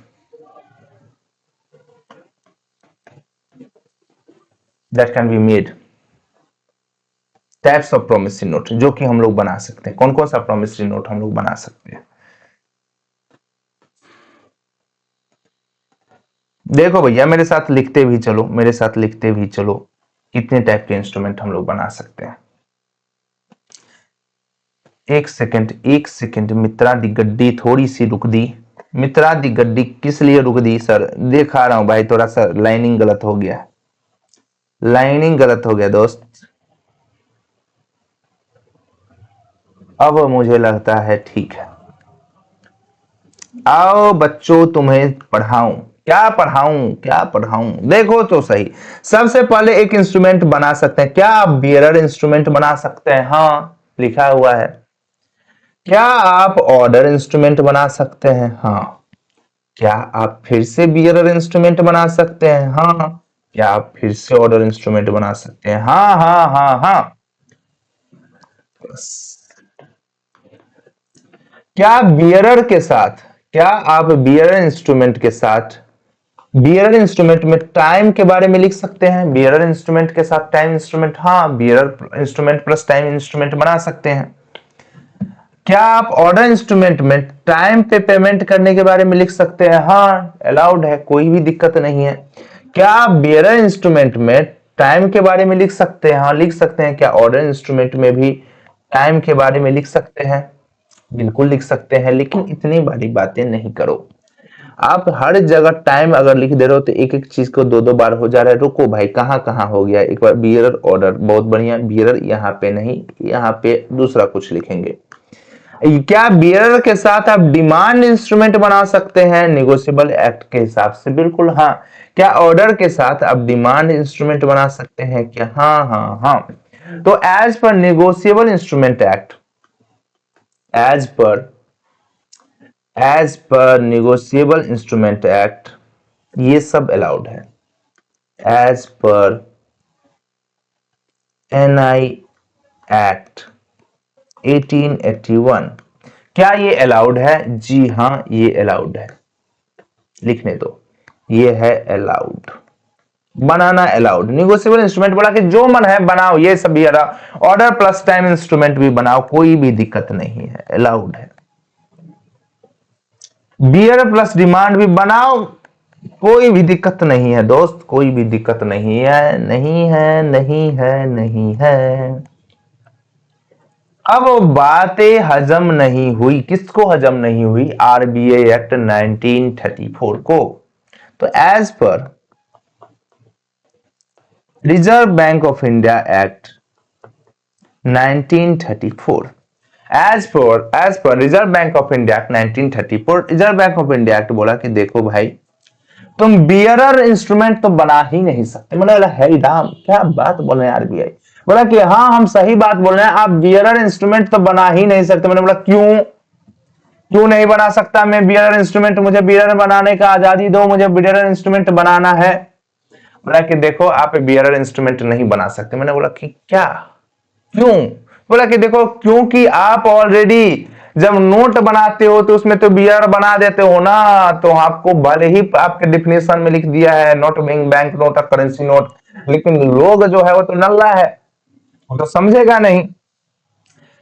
that can be made, types of promissory note जो कि हम लोग बना सकते हैं। कौन कौन सा प्रोमिसरी नोट हम लोग बना सकते हैं, देखो भैया मेरे साथ लिखते भी चलो, मेरे साथ लिखते भी चलो, कितने टाइप के इंस्ट्रूमेंट हम लोग बना सकते हैं। एक सेकंड, एक सेकंड, मित्रा दी गड्डी थोड़ी सी रुक दी, मित्रा दी गड्डी किस लिए रुक दी सर, देखा रहा हूं भाई, थोड़ा सा लाइनिंग गलत हो गया, लाइनिंग गलत हो गया दोस्त। अब मुझे लगता है ठीक है, आओ बच्चों तुम्हें पढ़ाऊं, क्या पढ़ाऊं क्या पढ़ाऊं, देखो तो सही। सबसे पहले एक इंस्ट्रूमेंट बना सकते हैं, क्या आप बियरर इंस्ट्रूमेंट बना सकते हैं, हाँ लिखा हुआ है। क्या आप ऑर्डर इंस्ट्रूमेंट बना सकते हैं, हाँ। क्या आप फिर से बियरर इंस्ट्रूमेंट बना सकते हैं, हाँ। क्या आप फिर से ऑर्डर इंस्ट्रूमेंट बना सकते हैं, हाँ हाँ हाँ हाँ। क्या बियरर के साथ, क्या आप बियरर इंस्ट्रूमेंट के साथ, बियरर इंस्ट्रूमेंट में टाइम के बारे में लिख सकते हैं, बियरर इंस्ट्रूमेंट के साथ टाइम इंस्ट्रूमेंट, हाँ bearer instrument plus time instrument बना सकते हैं। क्या आप ऑर्डर इंस्ट्रूमेंट में टाइम पे पेमेंट करने के बारे में लिख सकते हैं, हाँ अलाउड है, कोई भी दिक्कत नहीं है। क्या आप बियरर इंस्ट्रूमेंट में टाइम के बारे में लिख सकते हैं, हाँ लिख सकते हैं। क्या ऑर्डर इंस्ट्रूमेंट में भी टाइम के बारे में लिख सकते हैं, बिल्कुल लिख सकते हैं, लेकिन इतनी बड़ी बातें नहीं करो। आप हर जगह टाइम अगर लिख दे रहे हो तो एक एक चीज को दो दो बार हो जा रहा है, रुको भाई कहां कहां हो गया, एक बार बियरर ऑर्डर, बहुत बढ़िया, बियरर यहाँ पे नहीं, यहाँ पे दूसरा कुछ लिखेंगे। क्या बियरर के साथ आप डिमांड इंस्ट्रूमेंट बना सकते हैं निगोशिएबल एक्ट के हिसाब से, बिल्कुल हाँ। क्या ऑर्डर के साथ आप डिमांड इंस्ट्रूमेंट बना सकते हैं क्या, हाँ हाँ हाँ। तो as per negotiable instrument act, as per negotiable instrument act, ये सब अलाउड है एज पर एनआई एक्ट 1881। क्या ये अलाउड है? जी हां, ये अलाउड है। लिखने दो, ये है अलाउड, बनाना अलाउड। निगोशिएबल इंस्ट्रूमेंट बोला कि जो मन है बनाओ, ये सब भी ऑर्डर प्लस टाइम इंस्ट्रूमेंट भी बनाओ, कोई भी दिक्कत नहीं है, अलाउड है। बियर प्लस डिमांड भी बनाओ, कोई भी दिक्कत नहीं है दोस्त, कोई भी दिक्कत नहीं है, नहीं है, नहीं है, नहीं है। अब बातें हजम नहीं हुई, किसको हजम नहीं हुई? आरबीआई एक्ट 1934 को। तो as per Reserve Bank of India Act 1934, as per Reserve Bank of India Act 1934, Reserve Bank of India Act बोला कि देखो भाई, तुम बियरर इंस्ट्रूमेंट तो बना ही नहीं सकते। मतलब है राम, क्या बात बोल रहे हैं आरबीआई। बोला कि हाँ हम सही बात बोल रहे हैं, आप बियरर इंस्ट्रूमेंट तो बना ही नहीं सकते। मैंने बोला क्यों, क्यों नहीं बना सकता मैं बियरर इंस्ट्रूमेंट? मुझे बियरर बनाने का आजादी दो, मुझे बियरर इंस्ट्रूमेंट बनाना है। बोला कि देखो आप बियरर इंस्ट्रूमेंट नहीं बना सकते। मैंने बोला कि क्या, क्यों? बोला कि देखो क्योंकि आप ऑलरेडी जब नोट बनाते हो तो उसमें तो बियर बना देते हो ना, तो आपको भले ही आपके डिफिनेशन में लिख दिया है नोट बिंग बैंक नोट और करेंसी नोट, लेकिन लोग जो है वो तो नल्ला है, वो तो समझेगा नहीं।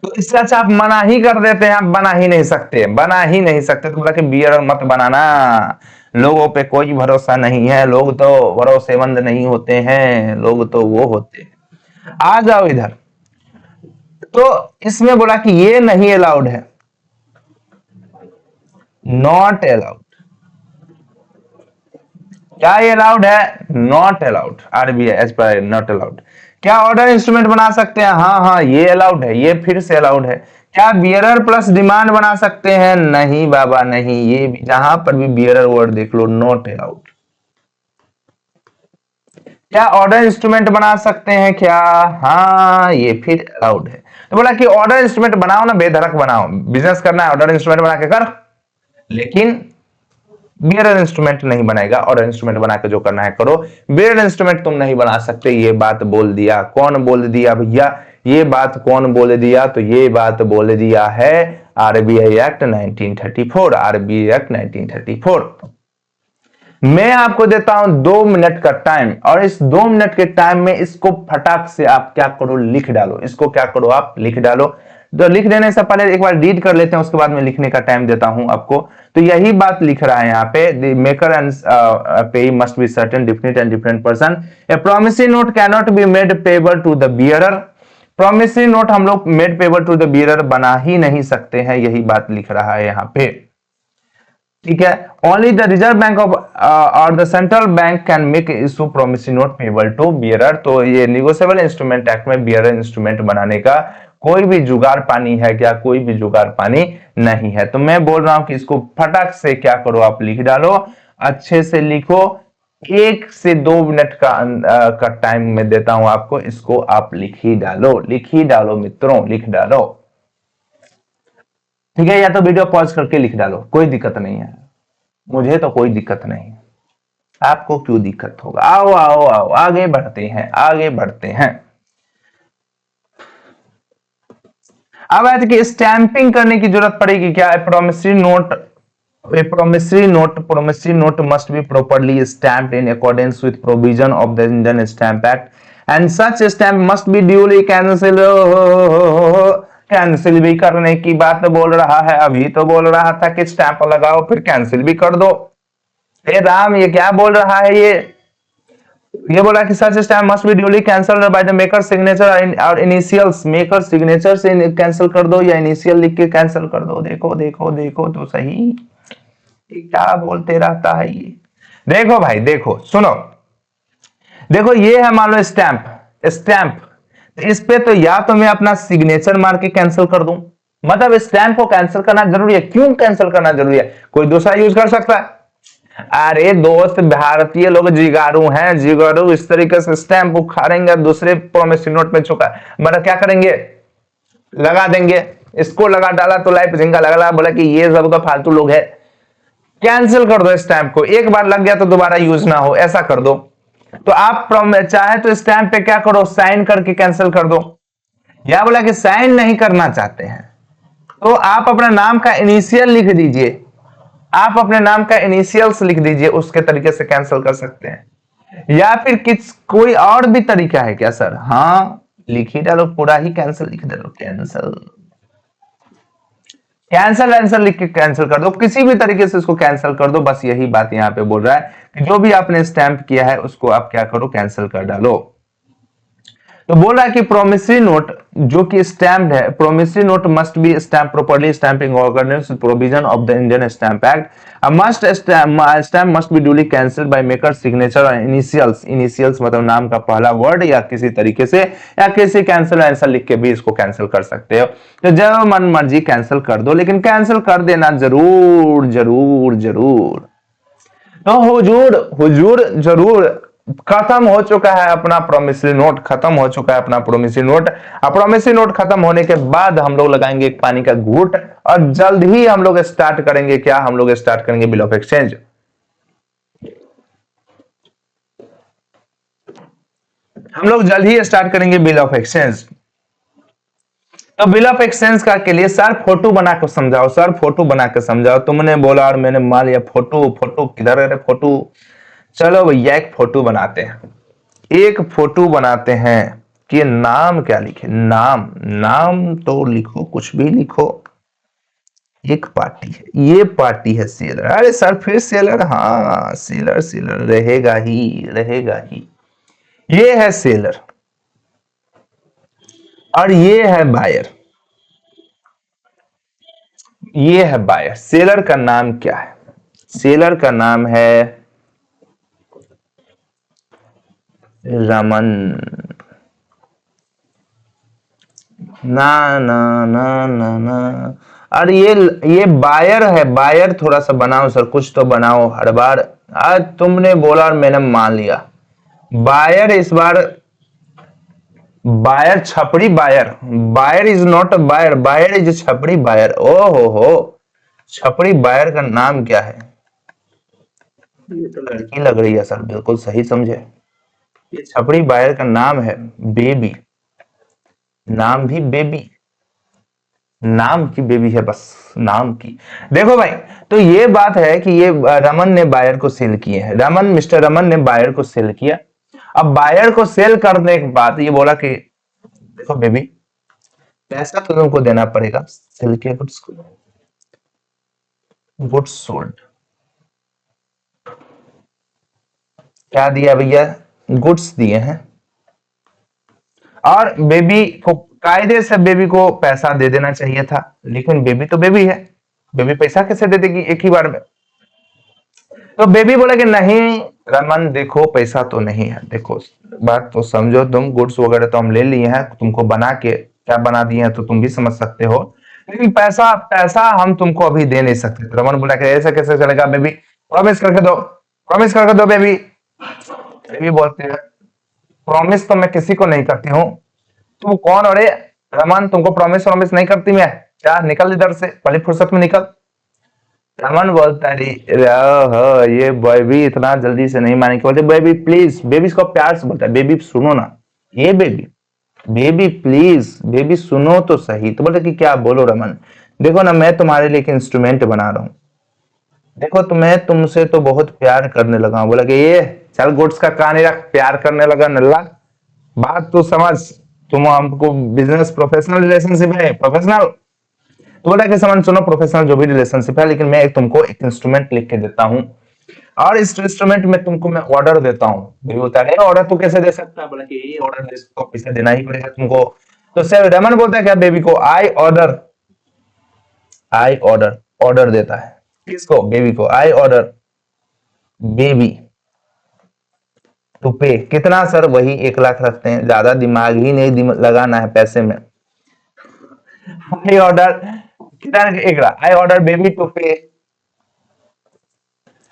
तो इससे अच्छा आप मना ही कर देते हैं, आप बना ही नहीं सकते, बना ही नहीं सकते। तो बोला कि बियर मत बनाना, लोगों पे कोई भरोसा नहीं है, लोग तो भरोसेमंद नहीं होते हैं, लोग तो वो होते हैं। आ जाओ इधर। तो इसमें बोला कि ये नहीं अलाउड है, नॉट अलाउड। क्या ये अलाउड है? Not allowed. RBI as per not allowed. क्या ऑर्डर इंस्ट्रूमेंट बना सकते हैं? हाँ हाँ ये अलाउड है, ये फिर से अलाउड है। क्या बियरर प्लस डिमांड बना सकते हैं? नहीं बाबा नहीं, ये जहां पर भी बियरर वर्ड देख लो, नॉट अलाउड। क्या ऑर्डर इंस्ट्रूमेंट बना सकते हैं क्या? हाँ ये फिर अलाउड है। तो बोला कि ऑर्डर इंस्ट्रूमेंट बनाओ ना, बेधड़क बनाओ, बिजनेस करना है ऑर्डर इंस्ट्रूमेंट बना के कर, लेकिन बियरर इंस्ट्रूमेंट नहीं बनाएगा, ऑर्डर इंस्ट्रूमेंट बना के जो करना है करो, बियरर इंस्ट्रूमेंट तुम नहीं बना सकते। ये बात बोल दिया, कौन बोल दिया भैया? ये बात कौन बोल दिया? तो ये बात बोल दिया है आरबीआई एक्ट 1934, आरबीआई एक्ट 1934। मैं आपको देता हूं 2 मिनट का टाइम, और इस 2 मिनट के टाइम में इसको फटाक से आप क्या करो, लिख डालो। इसको क्या करो, आप लिख डालो। तो लिख देने से पहले एक बार रीड कर लेते हैं, उसके बाद में लिखने का टाइम देता हूं आपको। तो यही बात लिख रहा है यहाँ पे, the maker and payee must be certain definite and different person. A promissory note can not be made payable to the bearer. Promissory note हम लोग made payable to the bearer बना ही नहीं सकते हैं, यही बात लिख रहा है यहाँ पे। ठीक है, only the Reserve Bank of और the central bank can make issue promissory note payable to bearer. तो ये निगोशिएबल इंस्ट्रूमेंट एक्ट में बियरर इंस्ट्रूमेंट बनाने का कोई भी जुगाड़ पानी है क्या? कोई भी जुगाड़ पानी नहीं है। तो मैं बोल रहा हूं कि इसको फटाक से क्या करो, आप लिख डालो, अच्छे से लिखो। 1 से 2 मिनट का टाइम मैं देता हूं आपको, इसको आप लिख ही डालो, लिख ही डालो मित्रों, लिख डालो। ठीक है, या तो वीडियो पॉज करके लिख डालो, कोई दिक्कत नहीं है, मुझे तो कोई दिक्कत नहीं है, आपको क्यों दिक्कत होगा? आओ आओ आओ, आगे बढ़ते हैं, आगे बढ़ते हैं। अब आज की स्टैंपिंग करने की जरूरत पड़ेगी क्या? Promissory note must be properly stamped in accordance with provision of the Indian stamp act and such stamp must be duly cancel. Cancel भी करने की बात बोल रहा है, अभी तो बोल रहा था कि स्टैंप लगाओ फिर कैंसिल भी कर दो। हे राम, ये क्या बोल रहा है ये बोला कि such stamp must be duly cancelled by the maker signature और इनिशियल्स। मेकर सिग्नेचर से कैंसिल कर दो या इनिशियल लिख के कैंसिल कर दो। देखो देखो देखो तो सही, क्या बोलते रहता है ये। देखो भाई देखो, सुनो, देखो ये है मान लो स्टैंप, इस पे तो या तो मैं अपना सिग्नेचर मार के कैंसिल कर दूं, मतलब स्टैंप को कैंसिल करना जरूरी है। क्यों कैंसिल करना जरूरी है? कोई दूसरा यूज कर सकता है। अरे दोस्त, भारतीय लोग जिगारू हैं, जिगारू इस तरीके से स्टैंप उखाड़ेंगे, दूसरे प्रोमिसरी नोट में चुका, मतलब क्या करेंगे, लगा देंगे। इसको लगा डाला तो लाइफ झिंगा लगा, बोला कि ये सब तो फालतू लोग है। कैंसिल कर दो स्टैंप को, एक बार लग गया तो दोबारा यूज ना हो, ऐसा कर दो। तो आप चाहे तो स्टैंप पे क्या करो, साइन करके कैंसिल कर दो। या बोला कि साइन नहीं करना चाहते हैं तो आप अपना नाम का इनिशियल लिख दीजिए, आप अपने नाम का इनिशियल्स लिख दीजिए, उसके तरीके से कैंसिल कर सकते हैं। या फिर किस कोई और भी तरीका है क्या सर? हाँ, लिख ही डालो, पूरा ही कैंसिल लिख दो, कैंसिल कैंसिल आंसर लिख के कैंसिल कर दो, किसी भी तरीके से इसको कैंसिल कर दो। बस यही बात यहाँ पे बोल रहा है कि जो भी आपने स्टैंप किया है उसको आप क्या करो, कैंसिल कर डालो। तो बोल रहा है कि प्रोमिसरी नोट जो कि स्टैम्प्ड है, promissory note must be stamp properly stamping organise provision of the Indian Stamp Act, must stamp must be duly cancelled by maker signature और इनिशियल्स, इनिशियल्स मतलब नाम का पहला वर्ड या किसी तरीके से, या किसी कैंसिल आंसर लिख के भी इसको कैंसिल कर सकते हो। तो जब मन मर्जी कैंसिल कर दो, लेकिन कैंसिल कर देना जरूर जरूर जरूर। तो हुजूर हुजूर जरूर, खत्म हो चुका है अपना प्रोमिसरी नोट, खत्म हो चुका है अपना प्रोमिसरी नोट। अब प्रोमिसरी नोट खत्म होने के बाद हम लोग लगाएंगे एक पानी का घूंट और जल्द ही हम लोग स्टार्ट करेंगे, क्या हम लोग स्टार्ट करेंगे, बिल ऑफ एक्सचेंज। हम लोग जल्द ही स्टार्ट करेंगे बिल ऑफ एक्सचेंज। तो बिल ऑफ एक्सचेंज का के लिए सर फोटो बना कर समझाओ, सर फोटो बना कर समझाओ। तुमने बोला और मैंने मान लिया, फोटो फोटो किधर है फोटो? चलो भैया एक फोटो बनाते हैं, एक फोटो बनाते हैं कि नाम क्या लिखे, नाम नाम तो लिखो, कुछ भी लिखो। एक पार्टी है, ये पार्टी है सेलर। अरे सर फिर सेलर? हाँ सेलर, सेलर रहेगा ही रहेगा ही। ये है सेलर और ये है बायर, ये है बायर। सेलर का नाम क्या है? सेलर का नाम है रमन। ना ना ना ना ना। और ये बायर है, बायर थोड़ा सा बनाओ सर, कुछ तो बनाओ हर बार। आज तुमने बोला और मैंने मान लिया। बायर इस बार, बायर छपड़ी buyer, buyer is not a buyer, buyer is छपड़ी बायर। ओ हो, छपड़ी बायर का नाम क्या है? ये तो लड़की लग रही है सर, बिल्कुल सही समझे। ये छपड़ी बायर का नाम है बेबी, नाम भी बेबी, नाम की बेबी है, बस नाम की। देखो भाई, तो ये बात है कि ये रमन ने बायर को सेल किए हैं, रमन, मिस्टर रमन ने बायर को सेल किया। अब बायर को सेल करने के बाद ये बोला कि देखो बेबी, पैसा तो तुमको देना पड़ेगा सेल किए गुड्स को, गुड्स सोल्ड। क्या दिया भैया? गुड्स दिए हैं। और बेबी को कायदे से बेबी को पैसा दे देना चाहिए था, लेकिन बेबी तो बेबी है, बेबी पैसा कैसे दे देगी एक ही बार में? तो बेबी बोले कि नहीं रमन देखो, पैसा तो नहीं है, देखो बात तो समझो तुम, गुड्स वगैरह तो हम ले लिए हैं, तुमको बना के क्या बना दिए हैं तो तुम भी समझ सकते हो, लेकिन पैसा पैसा हम तुमको अभी दे नहीं सकते। तो रमन बोला कि ऐसा कैसे चलेगा बेबी, प्रॉमिस करके दो, प्रॉमिस करके दो बेबी। बेबी बोलती है प्रॉमिस तो मैं किसी को नहीं करती हूँ। तू कौन? अरे रमन तुमको प्रॉमिस प्रॉमिस नहीं करती मैं, क्या निकल इधर से, पहले फुर्सत में निकल। रमन बोलता है ये बेबी इतना जल्दी से नहीं मानेगी, बोलते बेबी प्लीज, बेबी इसको प्यार से बोलता है बेबी सुनो ना, ये बेबी, बेबी प्लीज, बेबी सुनो तो सही। तो बोलते कि क्या? बोलो रमन। देखो ना मैं तुम्हारे लिए एक इंस्ट्रूमेंट बना रहा हूँ, देखो तुम्हें, तुमसे तो बहुत प्यार करने लगा हूं। बोला कि ये चल गुड्स का कहानी रख, प्यार करने लगा नल्ला, बात तो समझ, तुम हमको बिजनेस प्रोफेशनल रिलेशनशिप है, प्रोफेशनल। तो बोला कि समझ सुनो, प्रोफेशनल जो भी रिलेशनशिप है, लेकिन मैं तुमको एक इंस्ट्रूमेंट लिख के देता हूँ और इस इंस्ट्रूमेंट में तुमको मैं ऑर्डर देता हूँ। बेबी बोलता है ऑर्डर तू कैसे दे सकता है? बोला कि ये ऑर्डर तो पैसे देना ही पड़ेगा तुमको। तो सर रमन बोलता है क्या बेबी को? I order, I order, order देता है किसको? बेबी को। आई ऑर्डर बेबी टू पे, कितना सर? वही 1 लाख रखते हैं, ज्यादा दिमाग ही नहीं लगाना है पैसे में। आई ऑर्डर कितना? 1 lakh. I order baby to pay,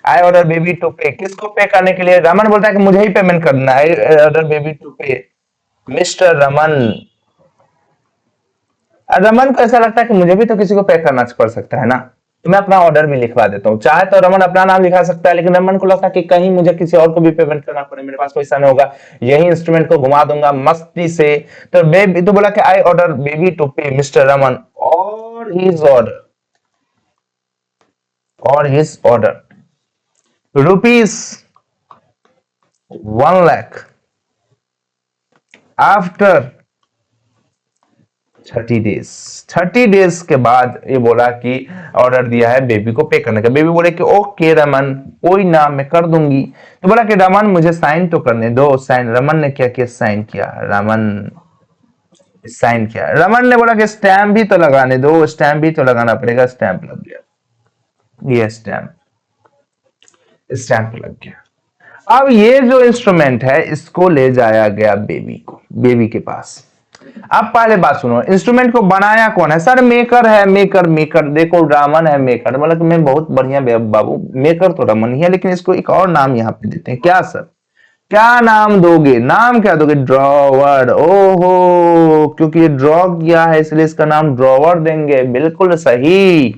I order baby to पे, किसको पे करने के लिए? रमन बोलता है कि मुझे ही पेमेंट करना है। आई order baby to pay mister Raman. Raman को ऐसा लगता है कि मुझे भी तो किसी को पे करना पड़ सकता है ना, तो मैं अपना ऑर्डर भी लिखवा देता हूँ। चाहे तो रमन अपना नाम लिखा सकता है, लेकिन रमन को लगता है कि कहीं मुझे किसी और को भी पेमेंट करना पड़े, मेरे पास पैसा नहीं होगा, यही इंस्ट्रूमेंट को घुमा दूंगा मस्ती से। तो बेबी तो बोला कि आई order baby to pay mister Raman और his order rupees 1 lakh after 30 days. 30 days के बाद ये बोला कि ऑर्डर दिया है बेबी को पे करने का। बेबी बोले कि ओके रमन, कोई ना, मैं कर दूंगी। तो बोला कि रमन मुझे साइन तो करने दो। साइन रमन ने क्या किया, साइन किया। रमन ने बोला कि स्टैम्प भी तो लगाने दो, स्टैम्प भी तो लगाना पड़ेगा। स्टैम्प लग गया, ये स्टैम्प लग गया। अब ये जो इंस्ट्रूमेंट है इसको ले जाया गया बेबी के पास। अब पहले बात सुनो, इंस्ट्रूमेंट को बनाया कौन है? सर मेकर है, मेकर देखो रमन है मेकर। मतलब कि मैं बहुत बढ़िया बाबू, मेकर तो रमन ही है, लेकिन इसको एक और नाम यहाँ पे देते हैं। क्या सर, क्या नाम दोगे? नाम क्या दोगे? ड्रॉवर। ओहो, क्योंकि ये ड्रॉ किया है इसलिए इसका नाम ड्रॉवर देंगे। बिल्कुल सही।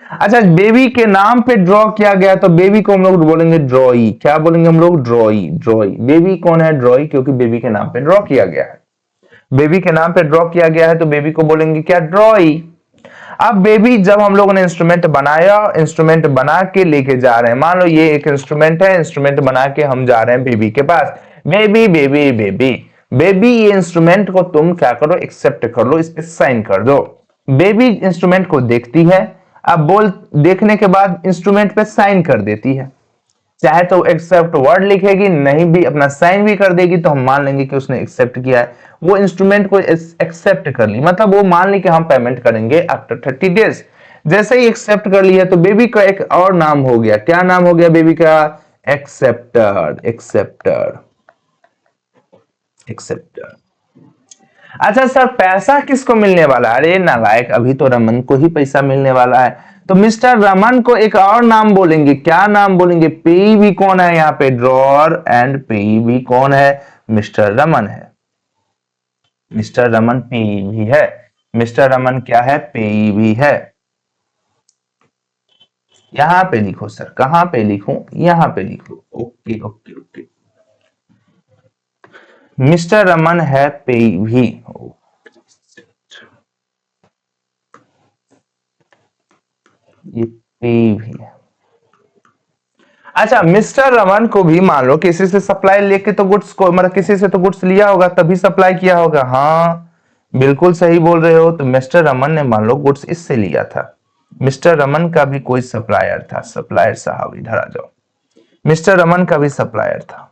अच्छा, बेबी के नाम पे ड्रॉ किया गया तो बेबी को हम लोग बोलेंगे ड्रॉई। क्या बोलेंगे हम लोग? ड्रॉई। बेबी कौन है? ड्रॉई, क्योंकि बेबी के नाम पे ड्रॉ किया गया है। बेबी के नाम पे ड्रॉ किया गया है तो बेबी को बोलेंगे क्या? ड्रॉई। अब बेबी जब हम लोगों ने इंस्ट्रूमेंट बनाया, इंस्ट्रूमेंट बना के लेके जा रहे हैं, मान लो ये एक इंस्ट्रूमेंट है, इंस्ट्रूमेंट बना के हम जा रहे हैं बेबी के पास। बेबी ये इंस्ट्रूमेंट को तुम क्या करो, एक्सेप्ट कर लो, इस पे साइन कर दो। बेबी इंस्ट्रूमेंट को देखती है, अब बोल देखने के बाद इंस्ट्रूमेंट पे साइन कर देती है। चाहे तो एक्सेप्ट वर्ड लिखेगी, नहीं भी अपना साइन भी कर देगी, तो हम मान लेंगे कि उसने एक्सेप्ट किया है। वो इंस्ट्रूमेंट को एक्सेप्ट कर ली, मतलब वो मान ली कि हम पेमेंट करेंगे आफ्टर 30 डेज। जैसे ही एक्सेप्ट कर लिया तो बेबी का एक और नाम हो गया। क्या नाम हो गया बेबी का? एक्सेप्टर। अच्छा सर, पैसा किसको मिलने वाला है? अरे नालायक, अभी तो रमन को ही पैसा मिलने वाला है। तो मिस्टर रमन को एक और नाम बोलेंगे। क्या नाम बोलेंगे? पेई भी कौन है यहाँ पे? ड्रॉर। एंड पेई भी कौन है? मिस्टर रमन है। मिस्टर रमन पेई भी है। मिस्टर रमन क्या है? पेई भी है। यहां पे लिखो सर। कहां पे लिखूं? यहां पे लिखो। ओके। मिस्टर रमन है पेई भी। ये पेई भी है। अच्छा, मिस्टर रमन को भी मान लो किसी से सप्लाई लेके तो गुड्स को, मतलब किसी से तो गुड्स लिया होगा तभी सप्लाई किया होगा। हाँ बिल्कुल सही बोल रहे हो। तो मिस्टर रमन ने मान लो गुड्स इससे लिया था। मिस्टर रमन का भी कोई सप्लायर था। सप्लायर साहब इधर आ जाओ। मिस्टर रमन का भी सप्लायर था।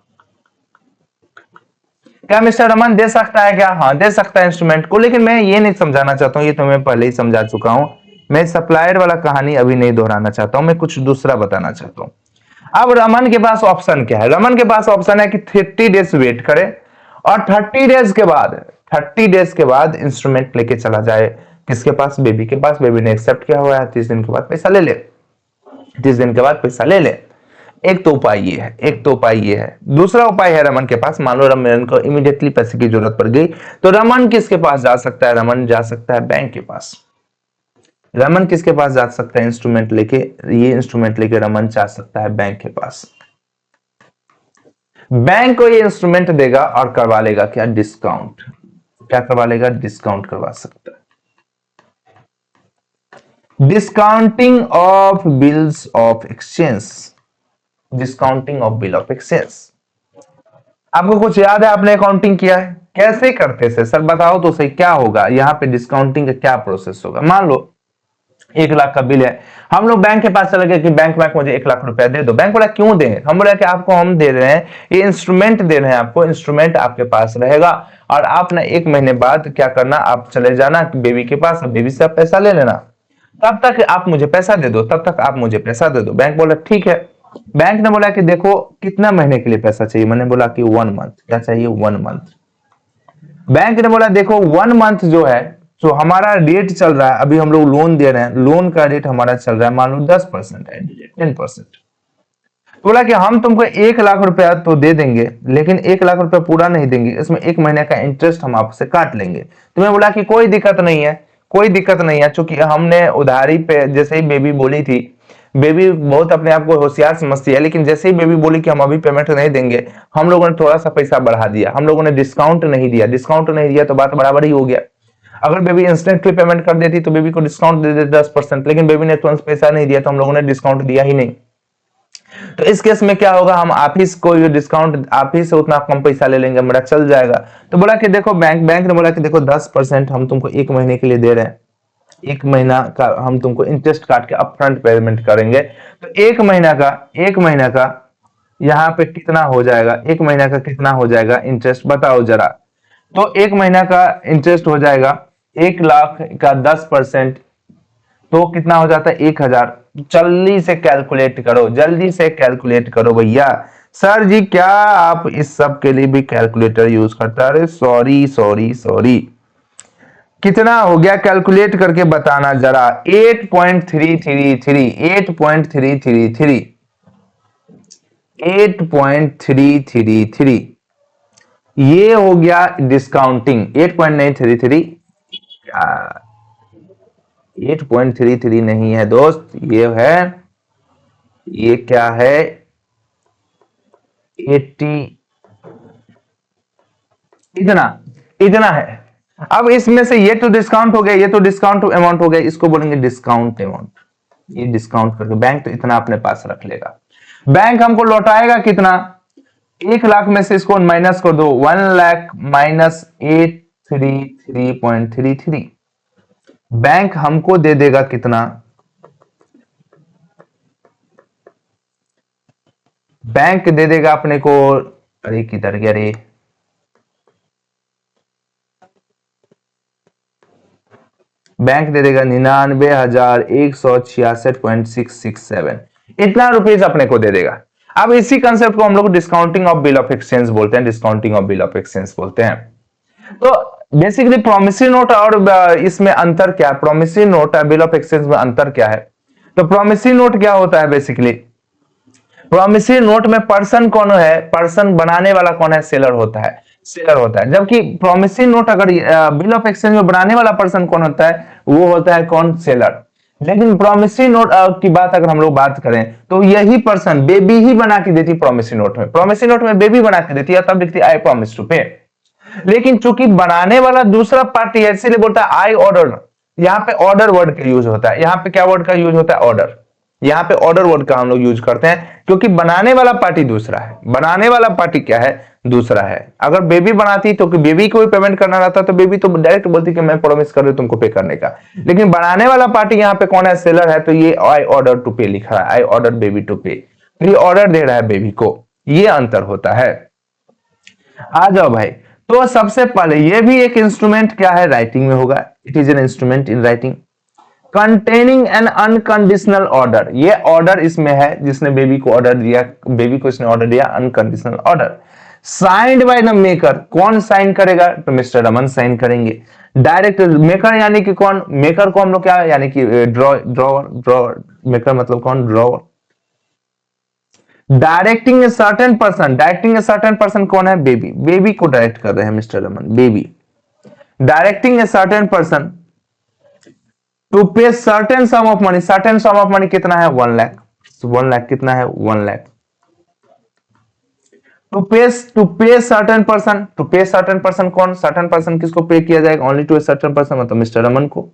क्या मिस्टर रमन दे सकता है क्या? हाँ दे सकता है इंस्ट्रूमेंट को, लेकिन मैं ये नहीं समझाना चाहता हूँ, ये तो मैं पहले ही समझा चुका हूँ। मैं सप्लायर वाला कहानी अभी नहीं दोहराना चाहता हूँ, मैं कुछ दूसरा बताना चाहता हूँ। अब रमन के पास ऑप्शन क्या है? रमन के पास ऑप्शन है कि 30 डेज वेट करे और 30 डेज के बाद इंस्ट्रूमेंट लेके चला जाए किसके पास? बेबी के पास। बेबी ने एक्सेप्ट किया हुआ है, 30 दिन के बाद पैसा ले ले। 30 दिन के बाद पैसा ले ले। एक तो उपाय ये है। दूसरा उपाय है रमन के पास। मान लो रमन को इमीडिएटली पैसे की जरूरत पड़ गई, तो रमन किसके पास जा सकता है? रमन जा सकता है बैंक के पास। रमन किसके पास जा सकता है? इंस्ट्रूमेंट लेके, ये इंस्ट्रूमेंट लेके रमन जा सकता है बैंक के पास। बैंक को ये इंस्ट्रूमेंट देगा और करवा लेगा क्या? डिस्काउंट। क्या करवा लेगा? डिस्काउंट करवा सकता है। Discounting of bills of exchange. Discounting of bill of exchange. आपको कुछ याद है? आपने अकाउंटिंग किया है? कैसे करते थे सर बताओ तो सही, क्या होगा यहाँ पे? डिस्काउंटिंग का क्या प्रोसेस होगा? मान लो 1 लाख का बिल है, हम लोग बैंक के पास चले गए कि बैंक मुझे 1 लाख रुपया दे दो। बैंक बोला क्यों दें? हम बोला कि आपको हम दे रहे हैं, ये इंस्ट्रूमेंट दे रहे हैं आपको, इंस्ट्रूमेंट आपके पास रहेगा और आप ना 1 महीने बाद क्या करना, आप चले जाना बेबी के पास, बेबी से आप पैसा ले लेना, तब तक आप मुझे पैसा दे दो, तब तक आप मुझे पैसा दे दो। बैंक बोला ठीक है। बैंक ने बोला कि देखो कितना महीने के लिए पैसा चाहिए? मैंने बोला कि 1 मंथ। क्या चाहिए? 1 मंथ। बैंक ने बोला देखो 1 मंथ जो है, तो हमारा रेट चल रहा है, अभी हम लोग लोन दे रहे हैं, लोन का रेट हमारा चल रहा है मान लो 10% है, 10%। बोला कि हम तुमको 1 लाख रुपया तो दे देंगे, लेकिन 1 लाख रुपया पूरा नहीं देंगे, इसमें 1 महीने का इंटरेस्ट हम आपसे काट लेंगे। तो मैं बोला कि कोई दिक्कत नहीं है, कोई दिक्कत नहीं है, चूंकि हमने उधारी पे जैसे ही बेबी बोली थी, बेबी बहुत अपने आप को होशियार समझती है, लेकिन जैसे ही बेबी बोली कि हम अभी पेमेंट नहीं देंगे, हम लोगों ने थोड़ा सा पैसा बढ़ा दिया, हम लोगों ने डिस्काउंट नहीं दिया। डिस्काउंट नहीं दिया तो बात बराबर ही हो गया। अगर बेबी इंस्टेंटली पेमेंट कर देती तो बेबी को डिस्काउंट दे देते 10%, लेकिन बेबी ने तुरंत पैसा नहीं दिया तो हम लोगों ने डिस्काउंट दिया ही नहीं। तो इस केस में क्या होगा, हम आप ही को डिस्काउंट, आप ही से उतना कम पैसा ले लेंगे, मेरा चल जाएगा। तो बोला कि देखो बैंक ने बोला कि देखो 10% हम तुमको 1 महीने के लिए दे रहे हैं, 1 महीना का हम तुमको इंटरेस्ट काट के अपफ्रंट पेमेंट करेंगे। तो 1 महीना का यहाँ पे कितना हो जाएगा, 1 महीना का कितना हो जाएगा इंटरेस्ट बताओ जरा। तो 1 महीना का इंटरेस्ट हो जाएगा 1 लाख का 10%, तो कितना हो जाता है 1,000। जल्दी से कैलकुलेट करो, जल्दी से कैलकुलेट करो भैया। सर जी क्या आप इस सब के लिए भी कैलकुलेटर यूज करते हैं? अरे सॉरी सॉरी सॉरी, कितना हो गया कैलकुलेट करके बताना जरा। 8.333, 8.333, 8.333, ये हो गया डिस्काउंटिंग। 8.933, 8.33 नहीं है दोस्त, ये है, ये क्या है 80, इतना इतना है। अब इसमें से ये तो डिस्काउंट हो गया, ये तो डिस्काउंट अमाउंट हो गया, इसको बोलेंगे डिस्काउंट अमाउंट। ये डिस्काउंट करके बैंक तो इतना अपने पास रख लेगा। बैंक हमको लौटाएगा कितना, 1 लाख में से इसको माइनस कर दो, 1 लाख माइनस 833.33, बैंक हमको दे देगा कितना, बैंक दे देगा अपने को, अरे किधर गया रे, बैंक दे देगा 99,166.667, इतना रुपीज अपने को दे देगा। अब इसी कंसेप्ट को हम लोग discounting of bill of exchange बोलते हैं, discounting of bill of exchange बोलते हैं। तो बेसिकली प्रोमिसरी नोट और इसमें अंतर क्या है, प्रोमिसरी नोट और बिल ऑफ एक्सचेंज में अंतर क्या है? तो प्रोमिसरी नोट क्या होता है, बेसिकली प्रोमिसरी नोट में पर्सन कौन है, पर्सन बनाने वाला कौन है, सेलर होता है, सेलर होता है। जबकि प्रोमिसरी नोट अगर बिल ऑफ एक्सचेंज में बनाने वाला पर्सन कौन होता है, वो होता है कौन, सेलर। लेकिन प्रोमिसरी नोट की बात अगर हम लोग बात करें तो यही पर्सन बेबी ही बना के देती प्रोमिसरी नोट में, प्रोमिसरी नोट में बेबी बना के देती है, तब लिखती आई प्रॉमिस टू पे। लेकिन चूंकि बनाने वाला दूसरा पार्टी है, इसीलिए बोलता है आई ऑर्डर। यहाँ पे ऑर्डर वर्ड का यूज होता है, यहाँ पे क्या वर्ड का यूज होता है, ऑर्डर। यहाँ पे ऑर्डर वर्ड का हम लोग यूज करते हैं, क्योंकि बनाने वाला पार्टी दूसरा है, बनाने वाला पार्टी क्या है, दूसरा है। अगर बेबी बनाती तो बेबी को भी पेमेंट करना रहता तो बेबी तो डायरेक्ट बोलती कि मैं प्रॉमिस कर रही हूं तुमको पे करने का। लेकिन बनाने वाला पार्टी यहाँ पे कौन है, सेलर है, तो ये आई ऑर्डर टू पे लिखा है, आई ऑर्डर बेबी टू पे, तो ये ऑर्डर दे रहा है बेबी को, ये अंतर होता है। आ जाओ भाई, तो सबसे पहले ये भी एक इंस्ट्रूमेंट क्या है, राइटिंग में होगा, it is an instrument in writing containing an unconditional order. ये ऑर्डर इसमें है, जिसने बेबी को ऑर्डर दिया, बेबी को इसने ऑर्डर दिया, unconditional order. Signed by the maker, कौन साइन करेगा, तो मिस्टर रमन साइन करेंगे। डायरेक्ट मेकर यानी कि कौन, मेकर को हम लोग क्या यानी कि ड्रॉवर, मेकर मतलब कौन, drawer. Directing a certain person, directing a certain person कौन है, बेबी, बेबी को डायरेक्ट कर रहे हैं mister Raman, baby directing a certain person to pay certain sum of money, certain sum of money कितना है, 1 लाख, 1 लाख कितना है, 1 lakh. To pay certain person, to pay certain person कौन, सर्टेन पर्सन किसको पे किया जाएगा, only to a certain person, मतलब mister Raman को।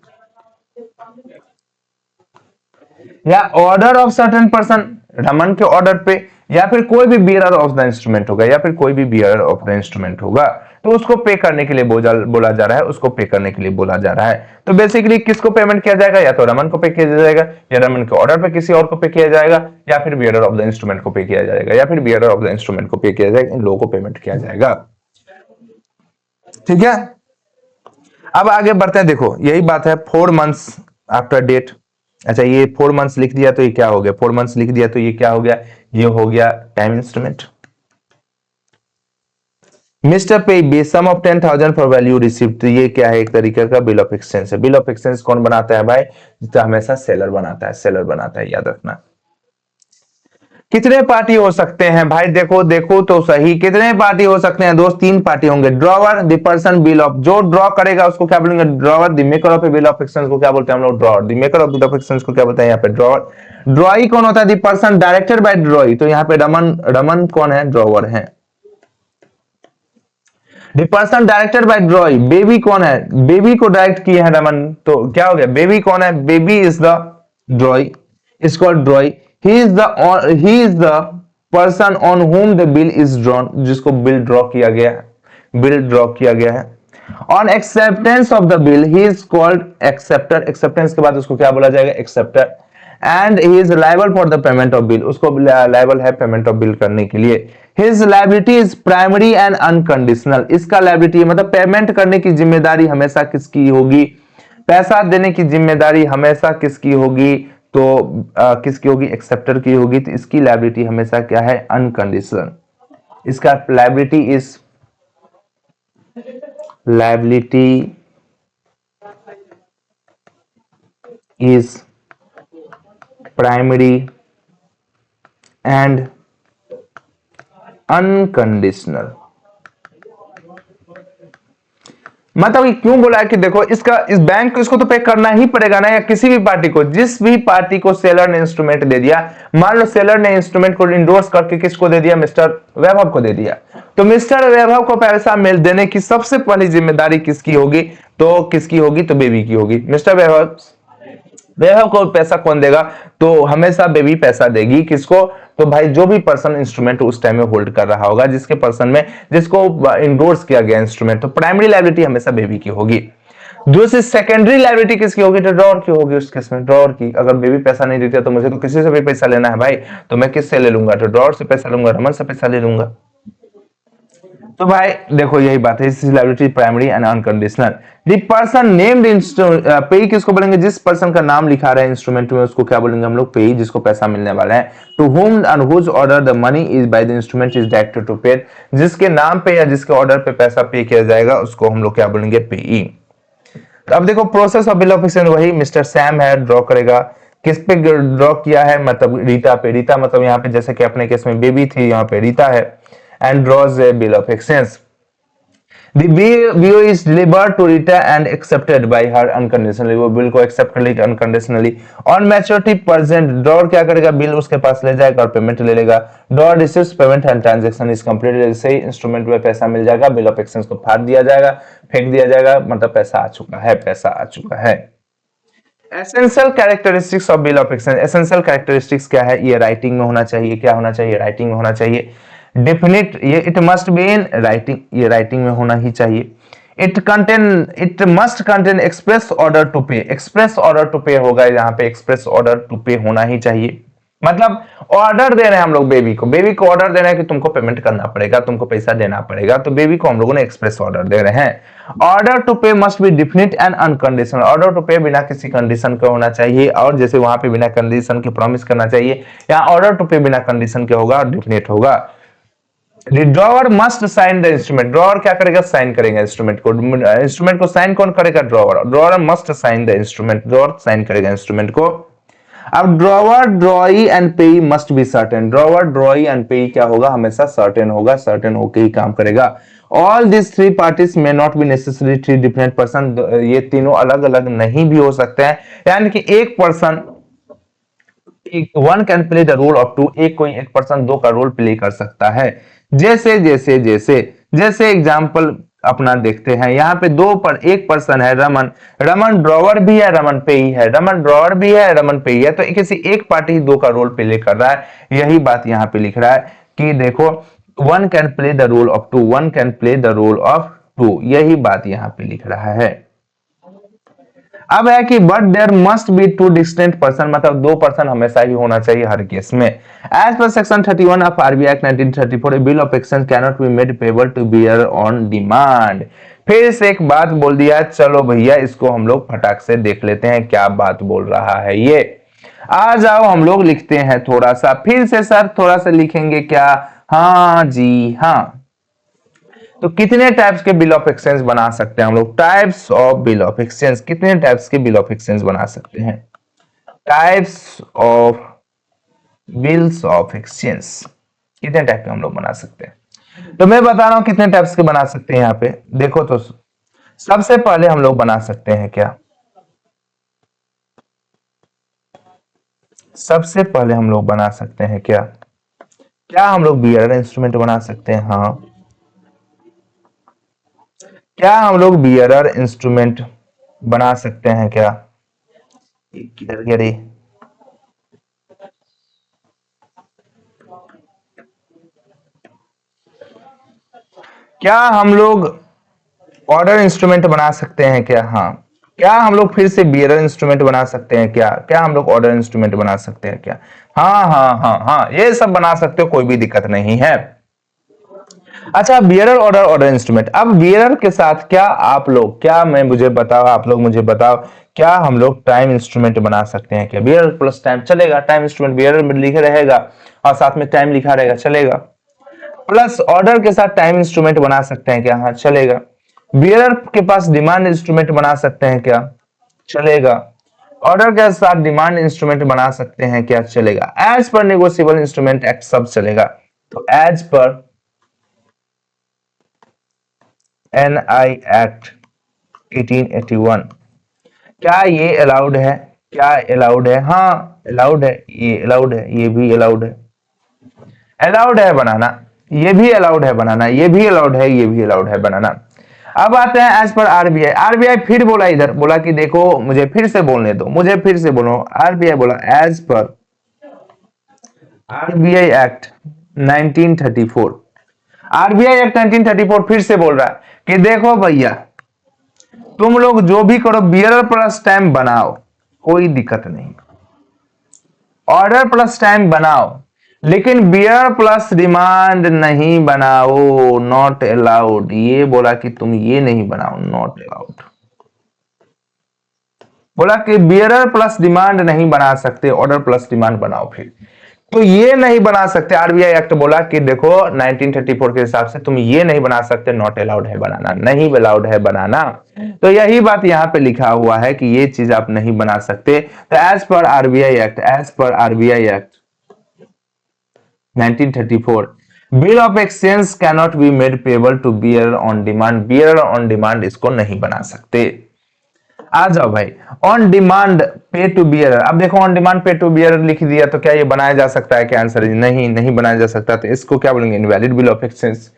या order of certain person, Raman के ऑर्डर पे, या फिर कोई भी बियरर ऑफ द इंस्ट्रूमेंट होगा, या फिर कोई भी बियरर ऑफ द इंस्ट्रूमेंट होगा, तो उसको पे करने के लिए बोला जा रहा है, उसको पे करने के लिए बोला जा रहा है। तो बेसिकली किसको पेमेंट किया जाएगा, या तो रमन को पे किया जाएगा, या रमन के ऑर्डर पे किसी और को पे किया जाएगा, या फिर बियरर ऑफ द इंस्ट्रूमेंट को पे किया जाएगा, या फिर बियरर ऑफ द इंस्ट्रूमेंट को पे किया जाएगा, इन लोगों को पेमेंट किया जाएगा। ठीक है, अब आगे बढ़ते हैं। देखो यही बात है, 4 मंथ्स आफ्टर डेट। अच्छा ये 4 मंथ्स लिख दिया तो ये क्या हो गया, 4 मंथ्स लिख दिया तो ये क्या हो गया, ये हो गया टाइम इंस्ट्रूमेंट। मिस्टर पे बे सम ऑफ 10,000 फॉर वैल्यू रिसीव्ड, तो ये क्या है, एक तरीके का बिल ऑफ एक्सचेंज है। बिल ऑफ एक्सचेंज कौन बनाता है भाई, तो हमेशा सेलर बनाता है, सेलर बनाता है, याद रखना। कितने पार्टी हो सकते हैं भाई? देखो देखो तो सही, कितने पार्टी हो सकते हैं दोस्त? 3 पार्टी होंगे। Drawer, the person, bill of, जो ड्रॉ करेगा उसको क्या बोलेंगे? Drawer. The maker of A bill of exchange को क्या बोलते हैं हम लोग? Drawer. The maker of bill of exchange को क्या बोलते हैं यहाँ पे? ड्रॉवर। ड्रॉई कौन होता है? द पर्सन डायरेक्टेड बाय ड्रॉई, तो यहाँ पे रमन, रमन कौन है? ड्रॉवर है। The person directed by ड्रॉई, baby कौन है? बेबी को डायरेक्ट किए हैं रमन, तो क्या हो गया? बेबी कौन है? Baby is the ड्रॉई, is called ड्रॉई। He is the person on home the bill is drawn, जिसको बिल ड्रॉ किया गया है, बिल ड्रॉ किया गया है। On acceptance of the bill he is called acceptor, acceptance के बाद उसको क्या बोला जाएगा? Acceptor. And he is liable for the payment of bill, उसको लायबल है पेमेंट ऑफ बिल करने के लिए। His liability is primary and unconditional, इसका लायबिलिटी मतलब पेमेंट करने की जिम्मेदारी हमेशा किसकी होगी? पैसा देने की जिम्मेदारी हमेशा किसकी होगी? तो किसकी होगी? एक्सेप्टर की होगी। तो इसकी लायबिलिटी हमेशा क्या है? अनकंडीशनल। इसका liability is primary and unconditional. मतलब ये क्यों बोला है कि देखो इसका, इस बैंक को, इसको तो पे करना ही पड़ेगा ना, या किसी भी पार्टी को, जिस भी पार्टी को सेलर ने इंस्ट्रूमेंट दे दिया, मान लो सेलर ने इंस्ट्रूमेंट को इंडोर्स करके किसको दे दिया? मिस्टर वैभव को दे दिया, तो मिस्टर वैभव को पैसा मिल देने की सबसे पहली जिम्मेदारी किसकी होगी? तो किसकी होगी? तो बेबी की होगी। मिस्टर वैभव, वैभव को पैसा कौन देगा? तो हमेशा बेबी पैसा देगी। किसको? तो भाई जो भी पर्सन इंस्ट्रूमेंट उस टाइम में होल्ड कर रहा होगा, जिसके पर्सन में, जिसको इंडोर्स किया गया इंस्ट्रूमेंट, तो प्राइमरी लायबिलिटी हमेशा बेबी की होगी। दूसरी सेकेंडरी लायबिलिटी किसकी होगी? तो ड्रॉवर की होगी। उस केस में ड्रॉवर की, अगर बेबी पैसा नहीं देती तो मुझे तो किसी से भी पैसा लेना है भाई, तो मैं किससे ले लूंगा? तो ड्रॉवर से पैसा लूंगा, रमन से पैसा ले लूंगा। तो भाई देखो यही बात है, liability primary and unconditional. The person named पेई किसको बोलेंगे? जिस पर्सन का नाम लिखा रहा है इंस्ट्रूमेंट में, उसको क्या बोलेंगे हम लोग? पेई, जिसको पैसा मिलने वाला है। To whom and whose order the money is by the instrument is directed to pay, जिसके नाम पे या जिसके ऑर्डर पे पैसा पे किया जाएगा उसको हम लोग क्या बोलेंगे? पेई। तो अब देखो process of bill of exchange, वही मिस्टर सैम है, ड्रॉ करेगा। किस पे ड्रॉ किया है? मतलब रीता पे। रीता मतलब यहाँ पे जैसे कि अपने केस में बेबी थी, यहाँ पे रीता है। And draws a bill of exchange. The BO is delivered to Rita and accepted by her unconditionally, वो बिल को एक्सेप्ट कर लेगी unconditionally. On maturity present, drawer क्या करेगा? बिल उसके पास ले जाएगा और पेमेंट ले लेगा। Drawer receives payment and transaction is completed, जैसे ही इंस्ट्रूमेंट में पैसा मिल जाएगा, बिल ऑफ एक्सचेंज को फाड़ दिया जाएगा, फेंक दिया जाएगा, मतलब पैसा आ चुका है, पैसा आ चुका है। Essential characteristics of bill of exchange, essential characteristics क्या है? ये राइटिंग में होना चाहिए। क्या होना चाहिए? राइटिंग में होना चाहिए। डेफिनिट, ये it must be in writing, ये राइटिंग में होना ही चाहिए। It must contain express order to pay, express order to pay होगा यहाँ पे, एक्सप्रेस ऑर्डर टू पे होना ही चाहिए। मतलब ऑर्डर दे रहे हैं हम लोग बेबी को, बेबी को ऑर्डर दे रहे हैं कि तुमको पेमेंट करना पड़ेगा, तुमको पैसा देना पड़ेगा, तो बेबी को हम लोगों ने एक्सप्रेस ऑर्डर दे रहे हैं। Order to pay must be definite and unconditional, order to pay बिना किसी कंडीशन के होना चाहिए, और जैसे वहां पे बिना कंडीशन के प्रॉमिस करना चाहिए, यहाँ ऑर्डर टू पे बिना कंडीशन के होगा और डिफिनिट होगा। Drawer must sign the instrument, drawer क्या करेगा? साइन करेगा इंस्ट्रूमेंट को। इंस्ट्रूमेंट को साइन कौन करेगा? Drawer. Drawer must sign the instrument, drawer sign करेगा इंस्ट्रूमेंट को। अब drawer, drawee and payee must be certain, drawer, drawee and payee क्या होगा? हमेशा सर्टेन होगा, सर्टेन होके ही काम करेगा। ऑल दिस थ्री पार्टीज में not be necessary three different person, ये तीनों अलग अलग नहीं भी हो सकते हैं, यानी कि एक person, one can play the role of two, एक कोई एक पर्सन दो का रोल प्ले कर सकता है। जैसे जैसे जैसे जैसे एग्जाम्पल अपना देखते हैं, यहाँ पे दो पर एक पर्सन है रमन, रमन ड्रॉवर भी है, रमन पेई है, रमन ड्रॉवर भी है, रमन पेई है, तो किसी एक पार्टी दो का रोल प्ले कर रहा है। यही बात यहाँ पे लिख रहा है कि देखो one can play the role of two, one can play the role of two, यही बात यहाँ पे लिख रहा है। अब है कि but there must be two distinct person, मतलब दो पर्सन हमेशा ही होना चाहिए हर केस में। As per section 31 of RBI act 1934 a bill of exchange can not be made payable to bearer on demand. फिर से एक बात बोल दिया, चलो भैया इसको हम लोग फटाक से देख लेते हैं क्या बात बोल रहा है ये। आ जाओ हम लोग लिखते हैं थोड़ा सा, फिर से सर थोड़ा सा लिखेंगे क्या? हाँ जी हाँ। तो कितने टाइप्स के बिल ऑफ एक्सचेंज बना सकते हैं हम लोग? Types of bill of exchange, कितने टाइप्स के बिल ऑफ एक्सचेंज बना सकते हैं? Types of bills of exchange. कितने टाइप के हम लोग बना सकते हैं, तो मैं बता रहा हूं कितने टाइप्स के बना सकते हैं। यहाँ पे देखो तो सबसे पहले हम लोग बना सकते हैं क्या, सबसे पहले हम लोग बना सकते हैं क्या, क्या हम लोग बियरर इंस्ट्रूमेंट बना सकते हैं? हाँ, क्या हम लोग बियरर इंस्ट्रूमेंट बना सकते हैं क्या? किधर गया रे? क्या हम लोग ऑर्डर इंस्ट्रूमेंट बना सकते हैं क्या? हाँ। क्या हम लोग फिर से बियरर इंस्ट्रूमेंट बना सकते हैं क्या? क्या हम लोग ऑर्डर इंस्ट्रूमेंट बना सकते हैं क्या? हाँ हाँ हाँ हाँ, ये सब बना सकते हो, कोई भी दिक्कत नहीं है। अच्छा, बियरर ऑर्डर ऑर्डर इंस्ट्रूमेंट। अब बियरर के साथ क्या आप लोग, क्या मैं मुझे बताओ, आप लोग मुझे बताओ, क्या हम लोग टाइम इंस्ट्रूमेंट बना सकते हैं क्या? बियरर प्लस टाइम चलेगा, टाइम इंस्ट्रूमेंट बियरर में लिखे रहेगा और साथ में टाइम लिखा रहेगा, चलेगा। प्लस ऑर्डर के साथ टाइम इंस्ट्रूमेंट बना सकते हैं क्या? हाँ चलेगा। बियरर के पास डिमांड इंस्ट्रूमेंट बना सकते हैं क्या? चलेगा। ऑर्डर के साथ डिमांड इंस्ट्रूमेंट बना सकते हैं क्या? चलेगा। As per negotiable instrument act सब चलेगा। तो एज पर एनआई एक्ट 1881, क्या ये अलाउड है? क्या अलाउड है? हाँ अलाउड है, ये अलाउड है, ये भी अलाउड है, अलाउड है बनाना, ये भी अलाउड है बनाना, ये भी अलाउड है, ये भी अलाउड है बनाना। अब आते हैं एज पर आरबीआई। आरबीआई फिर बोला, इधर बोला कि देखो मुझे फिर से बोलने दो, मुझे फिर से बोलो। आरबीआई बोला as per RBI act 1934, RBI act 1934 फिर से बोल रहा है कि देखो भैया, तुम लोग जो भी करो बियरर प्लस टाइम बनाओ, कोई दिक्कत नहीं, ऑर्डर प्लस टाइम बनाओ, लेकिन बियर प्लस डिमांड नहीं बनाओ, नॉट अलाउड। ये बोला कि तुम ये नहीं बनाओ, नॉट अलाउड। बोला कि बियरर प्लस डिमांड नहीं बना सकते, ऑर्डर प्लस डिमांड बनाओ। फिर तो ये नहीं बना सकते। आरबीआई एक्ट बोला कि देखो 1934 के हिसाब से तुम ये नहीं बना सकते, नॉट अलाउड है बनाना, नहीं अलाउड है बनाना। तो यही बात यहाँ पे लिखा हुआ है कि ये चीज आप नहीं बना सकते। तो as per RBI act, as per RBI act 1934, bill of exchange cannot be made payable to bearer on demand. Bearer on demand इसको नहीं बना सकते। आ जाओ भाई, on demand pay to bearer. अब देखो on demand pay to bearer लिख दिया, तो क्या ये बनाया जा सकता है? क्या आंसर है नहीं, नहीं बनाया जा सकता। तो इसको क्या बोलेंगे? Invalid bill of exchange.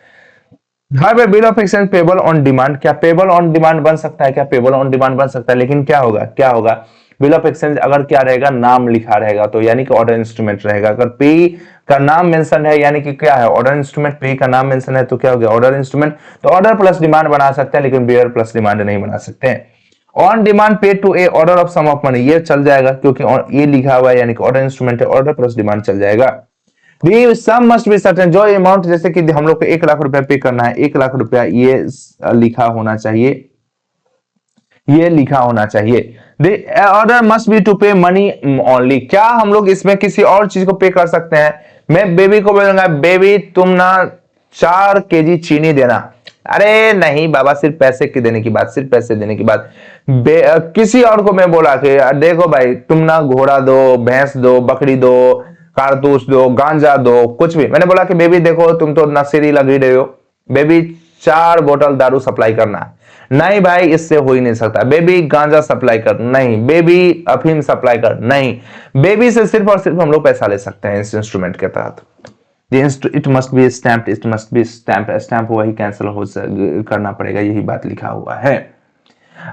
Her bill of exchange payable on demand, क्या पेबल ऑन डिमांड बन सकता है? क्या पेबल ऑन डिमांड बन सकता है? लेकिन क्या होगा, क्या होगा? बिल ऑफ एक्सचेंज अगर क्या रहेगा, नाम लिखा रहेगा, तो यानी कि ऑर्डर इंस्ट्रूमेंट रहेगा। अगर पे का नाम मेंशन है, यानी कि क्या है, ऑर्डर इंस्ट्रूमेंट, पे का नाम मेंशन है, तो क्या हो गया? Order instrument. तो ऑर्डर प्लस डिमांड बना सकते हैं, लेकिन बियर प्लस डिमांड नहीं बना सकते हैं। On demand pay to a order of sum of money, ये चल जाएगा क्योंकि ये लिखा हुआ है, यानी कि ऑर्डर इंस्ट्रूमेंट है, ऑर्डर प्लस डिमांड चल जाएगा। भी सम मस्ट बी सर्टेन, जो अमाउंट, जैसे कि हम लोग को 1 लाख रुपया पे करना है, 1 लाख रुपया, ये लिखा होना चाहिए, ये लिखा होना चाहिए। ऑर्डर मस्ट बी टू पे मनी ओनली। क्या हम लोग इसमें किसी और चीज को पे कर सकते हैं? मैं बेबी को बोलूंगा, बेबी तुम ना 4 kg चीनी देना। अरे नहीं बाबा, सिर्फ पैसे की देने की बात, सिर्फ पैसे देने की बात। किसी और को मैं बोला कि देखो भाई, तुम ना घोड़ा दो, भैंस दो, बकरी दो, कारतूस दो, गांजा दो, कुछ भी। मैंने बोला कि बेबी देखो, तुम तो नशेड़ी लग ही रहे हो, बेबी 4 बोतल दारू सप्लाई करना। नहीं भाई, इससे हो ही नहीं सकता। बेबी गांजा सप्लाई कर, नहीं। बेबी अफीम सप्लाई कर, नहीं। बेबी से सिर्फ और सिर्फ हम लोग पैसा ले सकते हैं इस इंस्ट्रूमेंट के तहत। It must B stamped, it must be stamp, stamp वही कैंसिल हो करना पड़ेगा, यही बात लिखा हुआ है।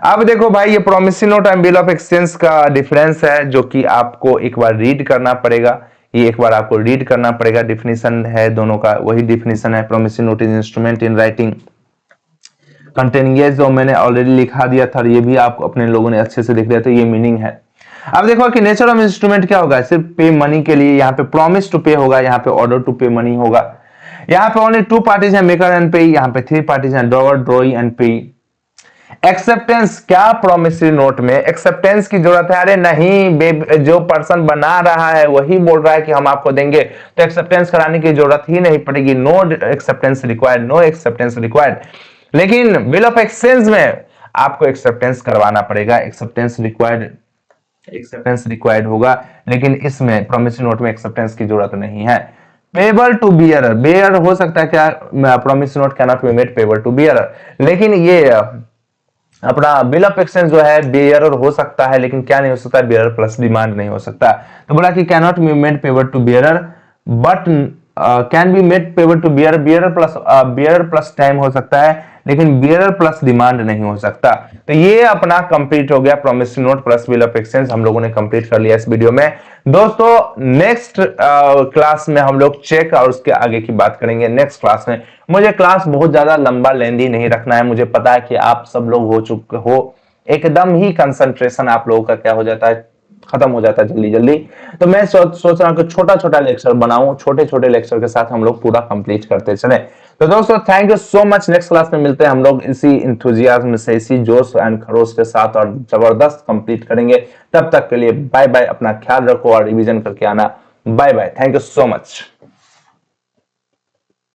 अब देखो भाई, ये promissory note and bill of exchange का डिफरेंस है, जो कि आपको एक बार रीड करना पड़ेगा। ये एक बार आपको रीड करना पड़ेगा, डिफिनेशन है दोनों का, वही डिफिनेशन है। Promissory note is instrument in writing containing, ये जो मैंने ऑलरेडी लिखा दिया था, ये भी आपको अपने लोगों ने अच्छे से देख लिया, तो ये मीनिंग है। अब देखो कि नेचर ऑफ इंस्ट्रूमेंट क्या होगा, सिर्फ पे मनी के लिए, यहाँ पे प्रॉमिस टू पे होगा, यहाँ पे ऑर्डर टू पे मनी होगा। यहाँ पे ओनली 2 पार्टीज हैं, मेकर एंड पे, यहाँ पे 3 पार्टीज हैं, ड्रॉवर, ड्रॉई एंड पे। एक्सेप्टेंस, क्या प्रोमिसरी नोट में एक्सेप्टेंस की जरूरत है? अरे नहीं, जो पर्सन बना रहा है वही बोल रहा है कि हम आपको देंगे, तो एक्सेप्टेंस कराने की जरूरत ही नहीं पड़ेगी। No acceptance required, no acceptance required. लेकिन बिल ऑफ एक्सचेंज में आपको एक्सेप्टेंस करवाना पड़ेगा, एक्सेप्टेंस रिक्वायर्ड। एक्सेप्टेंस रिक्वायर्ड होगा, लेकिन इसमें प्रोमिसरी नोट में एक्सेप्टेंस की जरूरत नहीं है। पेबल टू बियरर, बेयर हो सकता है क्या, promissory note can not be made payable to bearer, लेकिन ये अपना बिल ऑफ एक्सचेंज जो है बेयरर हो सकता है, लेकिन क्या नहीं हो सकता, बेयरर प्लस डिमांड नहीं हो सकता। तो बोला कि can not be made payable to bearer but can be made payable to bearer, bearer plus time हो सकता है, लेकिन बियरर प्लस डिमांड नहीं हो सकता। तो ये अपना कंप्लीट हो गया promissory note plus bill of exchange, हम लोगों ने कंप्लीट कर लिया इस वीडियो में। दोस्तों नेक्स्ट क्लास में हम लोग चेक और उसके आगे की बात करेंगे नेक्स्ट क्लास में। मुझे क्लास बहुत ज्यादा लंबा लेंदी नहीं रखना है, मुझे पता है कि आप सब लोग हो चुके हो, एकदम ही कंसंट्रेशन आप लोगों का क्या हो जाता है, खत्म हो जाता है जल्दी जल्दी। तो मैं सोच रहा हूं कि छोटा छोटा लेक्चर बनाऊं, छोटे छोटे लेक्चर के साथ हम लोग पूरा कंप्लीट करते चले। तो दोस्तों thank you so much, next class में मिलते हैं हम लोग इसी इंथुजियाज्म से, इसी जोश एंड खरोश के साथ, और जबरदस्त कंप्लीट करेंगे। तब तक के लिए बाय बाय, अपना ख्याल रखो और रिवीजन करके आना। Bye bye, thank you so much.